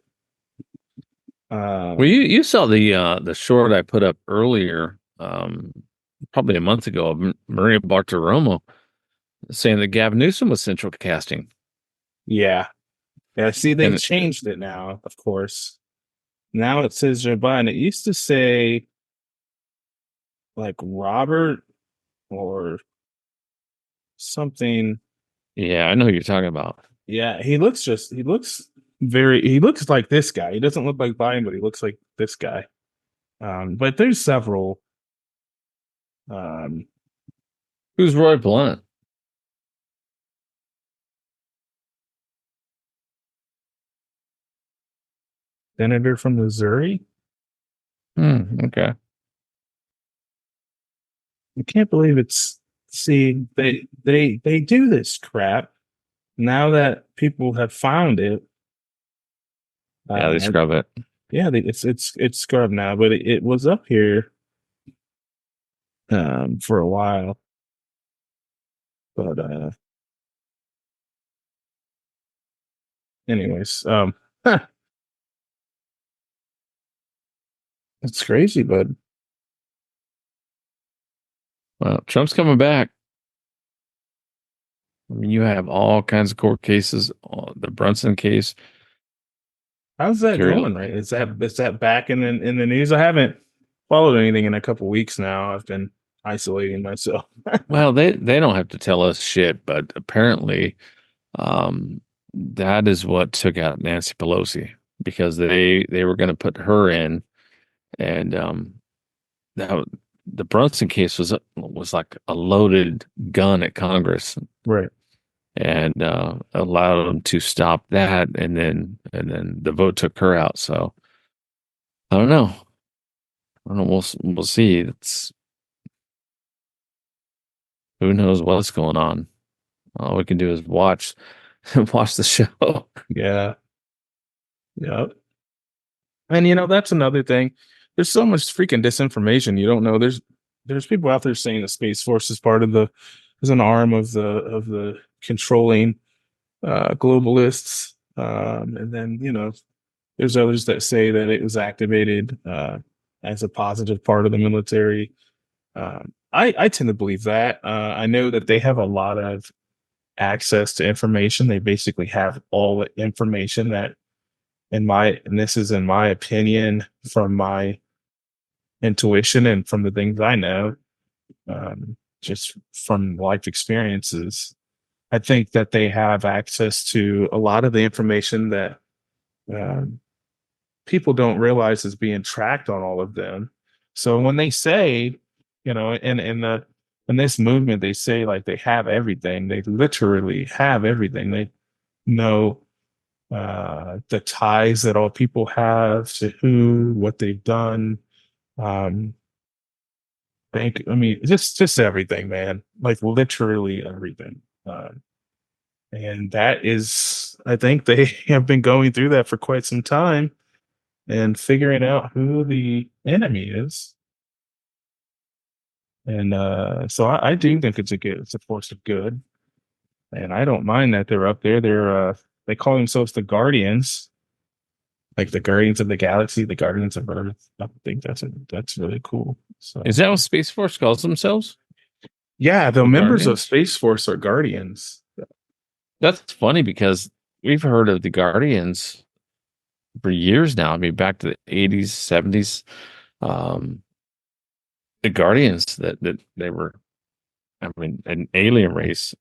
Speaker 2: Well, you saw the short I put up earlier, probably a month ago, of Maria Bartiromo. saying that Gavin Newsom was central casting.
Speaker 1: Yeah. Yeah. See, they've
Speaker 2: And
Speaker 1: changed it now, of course. Now it says Joe Biden. It used to say like Robert or something.
Speaker 2: yeah, I know who you're talking about.
Speaker 1: Yeah, he looks he looks like this guy. He doesn't look like Biden, but he looks like this guy. But there's several. Um,
Speaker 2: Who's Roy Blunt?
Speaker 1: senator from Missouri.
Speaker 2: Okay.
Speaker 1: I can't believe it's. See, they do this crap now that people have found it.
Speaker 2: Yeah, they scrub it.
Speaker 1: Yeah, it's scrubbed now, but it was up here for a while. But anyways, it's crazy, bud.
Speaker 2: Well, Trump's coming back. I mean, you have all kinds of court cases. The Brunson case.
Speaker 1: How's that
Speaker 2: Sure.
Speaker 1: going? Right? Is that back in the news? I haven't followed anything in a couple weeks now. I've been isolating myself.
Speaker 2: Well, they don't have to tell us shit, but apparently, that is what took out Nancy Pelosi because they were going to put her in, and that the Brunson case was like a loaded gun at Congress,
Speaker 1: Right.
Speaker 2: and allowed them to stop that, and then the vote took her out. So I don't know. We'll see. It's who knows what's going on. All we can do is watch the show.
Speaker 1: Yeah. Yep. And that's another thing. There's so much freaking disinformation. You don't know. There's people out there saying the Space Force is part of is an arm of the controlling globalists. And then, there's others that say that it was activated as a positive part of the military. I tend to believe that. I know that they have a lot of access to information. They basically have all the information that and this is in my opinion from my intuition and from the things I know, just from life experiences. I think that they have access to a lot of the information that people don't realize is being tracked on all of them. So when they say, in this movement, they say like they have everything. They literally have everything. They know the ties that all people have to who, what they've done. Just everything, man. Like literally everything. And that is, I think they have been going through that for quite some time and figuring out who the enemy is. And so I do think it's a force of good. And I don't mind that they're up there. They call themselves the Guardians, like the Guardians of the Galaxy, the Guardians of Earth. I think that's really cool. So
Speaker 2: Is that what Space Force calls themselves?
Speaker 1: yeah, the
Speaker 2: The
Speaker 1: members of
Speaker 2: Guardians?
Speaker 1: Space Force are Guardians.
Speaker 2: That's funny because we've heard of the Guardians for years now. I mean, back to the 80s, 70s. The Guardians that they were, I mean, an alien race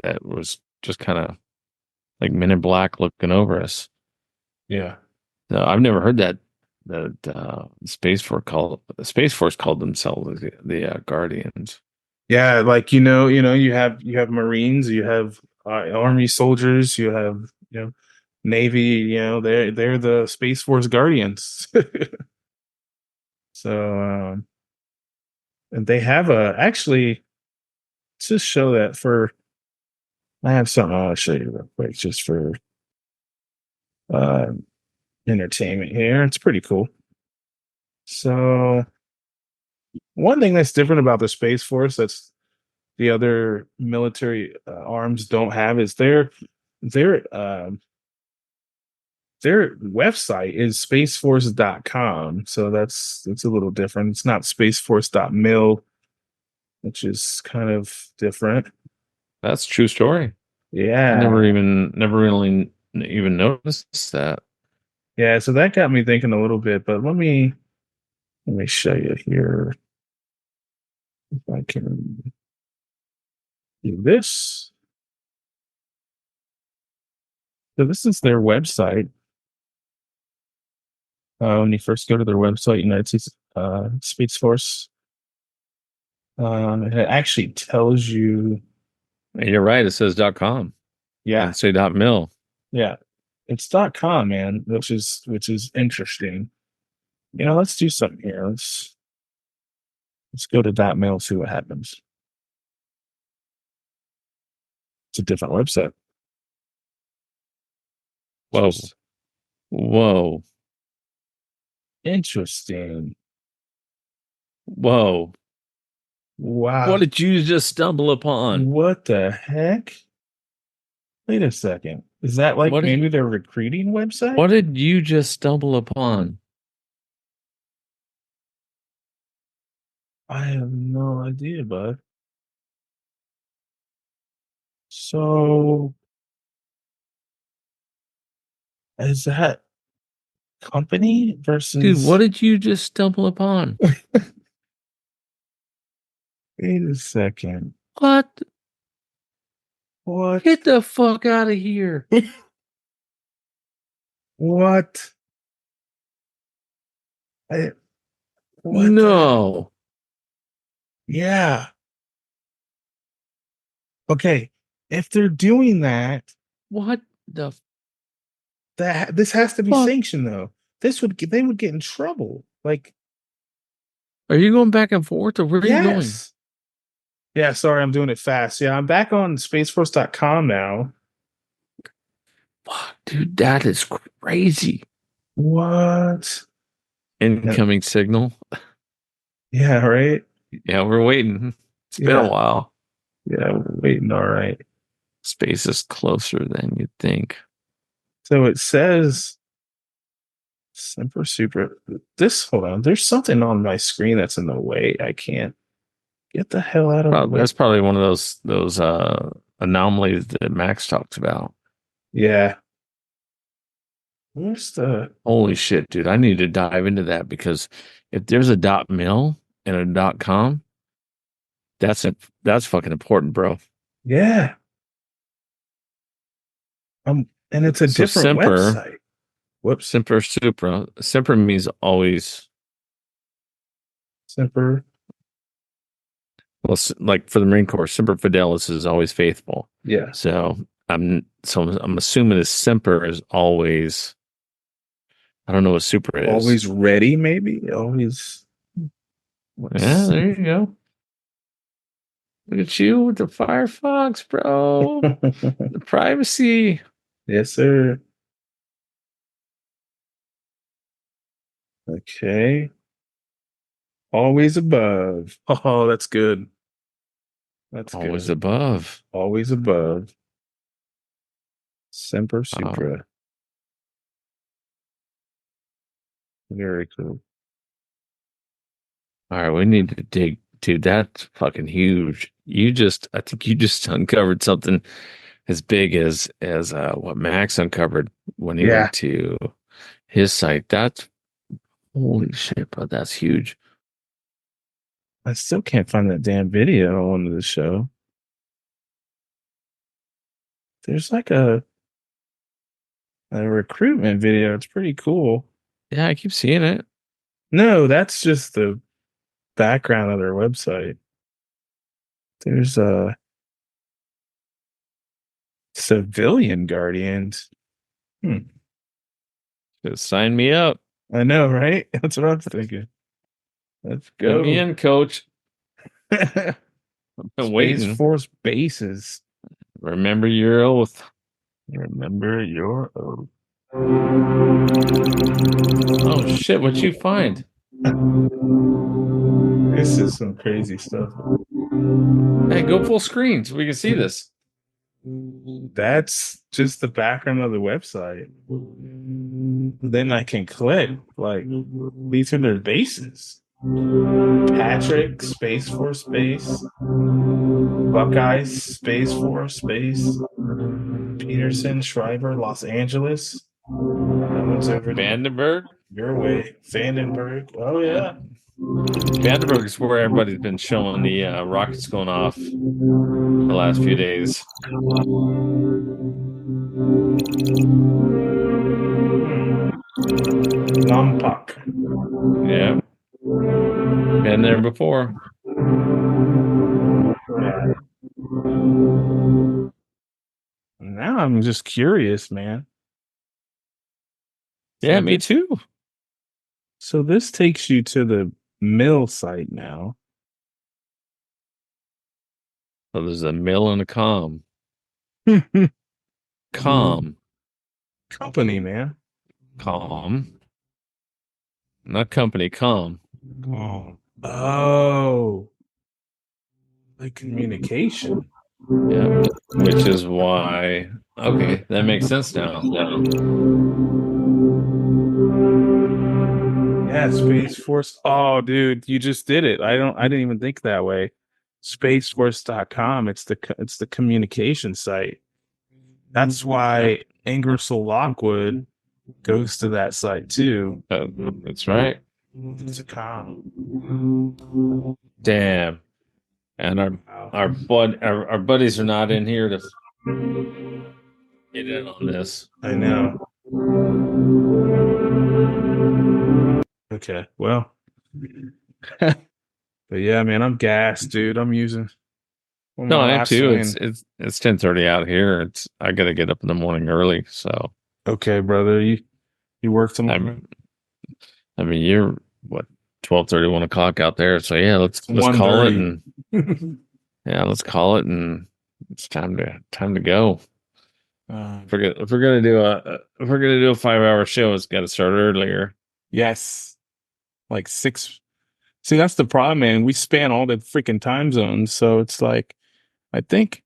Speaker 2: that was just kind of like Men in Black looking over us.
Speaker 1: Yeah.
Speaker 2: No, I've never heard that Space Force called themselves the Guardians.
Speaker 1: Yeah, like you have Marines, you have Army soldiers, you have Navy. They're the Space Force Guardians. So and they have actually to show that I have something I'll show you real quick just for uh entertainment here. It's pretty cool. So one thing that's different about the Space Force that's the other military arms don't have is their their website is spaceforce.com. So it's a little different. It's not spaceforce.mil, which is kind of different.
Speaker 2: That's a true story.
Speaker 1: Yeah.
Speaker 2: I never really even noticed that.
Speaker 1: Yeah, so that got me thinking a little bit, but let me show you here if I can do this. So this is their website. When you first go to their website, United States Space Force, it actually tells you,
Speaker 2: You're right. It says .com.
Speaker 1: yeah,
Speaker 2: I'd say .mil.
Speaker 1: yeah, it's .com, man, which is interesting. Let's do something here. Let's go to .mil, see what happens. It's a different website.
Speaker 2: Whoa. Whoa.
Speaker 1: Interesting.
Speaker 2: Whoa.
Speaker 1: Wow.
Speaker 2: What did you just stumble upon?
Speaker 1: What the heck? Wait a second. Is that like maybe their recruiting website?
Speaker 2: What did you just stumble upon?
Speaker 1: I have no idea, bud. So, is that company versus?
Speaker 2: Dude, what did you just stumble upon?
Speaker 1: Wait a second.
Speaker 2: What?
Speaker 1: What?
Speaker 2: Get the fuck out of here.
Speaker 1: What? What
Speaker 2: No.
Speaker 1: Yeah. Okay. If they're doing that,
Speaker 2: What the
Speaker 1: this has to be
Speaker 2: fuck?
Speaker 1: sanctioned though. They would get in trouble. Like,
Speaker 2: Are you going back and forth or where are you going?
Speaker 1: yes. Yeah, sorry, I'm doing it fast. Yeah, I'm back on spaceforce.com now.
Speaker 2: Fuck, dude, that is crazy.
Speaker 1: What?
Speaker 2: Incoming signal.
Speaker 1: Yeah, right?
Speaker 2: Yeah, we're waiting. It's been a while.
Speaker 1: Yeah, we're waiting. All right.
Speaker 2: Space is closer than you'd think.
Speaker 1: So it says Semper Super. Hold on. There's something on my screen that's in the way. I can't get the hell out of the way.
Speaker 2: That's probably one of those anomalies that Max talks about.
Speaker 1: Yeah. Where's the
Speaker 2: Holy shit, dude. I need to dive into that because if there's a .mil and a .com, that's fucking important, bro.
Speaker 1: Yeah. And it's a different website. Whoops.
Speaker 2: Semper Supra. Semper means always.
Speaker 1: Semper.
Speaker 2: Well, like for the Marine Corps, Semper Fidelis is always faithful.
Speaker 1: Yeah.
Speaker 2: So I'm assuming the Semper is always. I don't know what super is.
Speaker 1: Always ready, maybe. Always.
Speaker 2: Yeah, there you go. Look at you with the Firefox, bro. The privacy.
Speaker 1: Yes, sir. Okay. Always above. Oh, that's good. That's
Speaker 2: always
Speaker 1: good.
Speaker 2: Above.
Speaker 1: Always above. Semper Supra.
Speaker 2: Wow.
Speaker 1: Very cool.
Speaker 2: All right, we need to dig. Dude, that's fucking huge. I think you just uncovered something as big as what Max uncovered when he went to his site. That's holy shit, bro. That's huge.
Speaker 1: I still can't find that damn video on the show. There's like a recruitment video. It's pretty cool.
Speaker 2: Yeah, I keep seeing it.
Speaker 1: No, that's just the background of their website. There's a civilian guardians.
Speaker 2: Just sign me up.
Speaker 1: I know, right? That's what I'm thinking. Let's go.
Speaker 2: Get me in, coach. I've been waiting.
Speaker 1: Space Force bases.
Speaker 2: Remember your oath.
Speaker 1: Remember your oath.
Speaker 2: Oh shit! What'd you find?
Speaker 1: This is some crazy stuff.
Speaker 2: Hey, go full screen so we can see this.
Speaker 1: That's just the background of the website. Then I can click like these are their bases. Patrick, space for space. Buckeyes, space for space. Peterson, Schreiber, Los Angeles. That one's over
Speaker 2: Vandenberg.
Speaker 1: your way. Vandenberg. Oh, yeah.
Speaker 2: Vandenberg is where everybody's been showing the rockets going off the last few days.
Speaker 1: Lompoc.
Speaker 2: Yeah. Been there before.
Speaker 1: Now I'm just curious, man.
Speaker 2: Yeah, me too.
Speaker 1: So this takes you to the mill site now.
Speaker 2: So there's a mill and a com. Com.
Speaker 1: Company, man.
Speaker 2: Com. Not company, com.
Speaker 1: Oh. Like communication.
Speaker 2: Yeah. Which is why. Okay, that makes sense now.
Speaker 1: Yeah, Space Force. Oh, dude, you just did it. I didn't even think that way. Spaceforce.com. It's the communication site. That's why Ingersoll Lockwood goes to that site too.
Speaker 2: That's right.
Speaker 1: It's a com.
Speaker 2: Damn. And our buddies are not in here to get in on this.
Speaker 1: I know. Okay, well. But yeah, man, I'm gassed, dude. I'm using.
Speaker 2: No, I am too. It's 10:30 out here. I gotta get up in the morning early. So
Speaker 1: okay, brother. You work tomorrow?
Speaker 2: I mean, you're what 12:30, 1 o'clock out there. So yeah, let's call it and let's call it and it's time to go. If we're gonna do a 5-hour show, it's got to start earlier.
Speaker 1: Yes, like 6. See, that's the problem, man. We span all the freaking time zones, so it's like, I think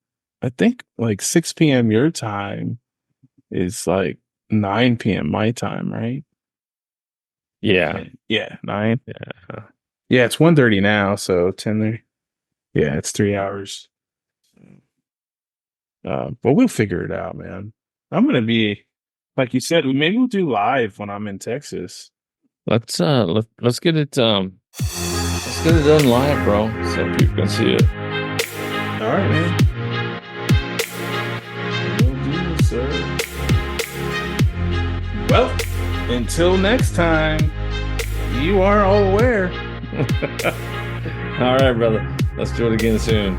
Speaker 1: like 6 p.m. your time is like 9 p.m. my time, right?
Speaker 2: Yeah.
Speaker 1: 9. Yeah, it's 1:30 now, so 10. Yeah, it's 3 hours. But we'll figure it out, man. I'm gonna be, like you said, maybe we'll do live when I'm in Texas.
Speaker 2: Let's get it done live, bro, so people can see it.
Speaker 1: All right, man. Will do, sir. Well, until next time, you are all aware.
Speaker 2: All right, brother. Let's do it again soon.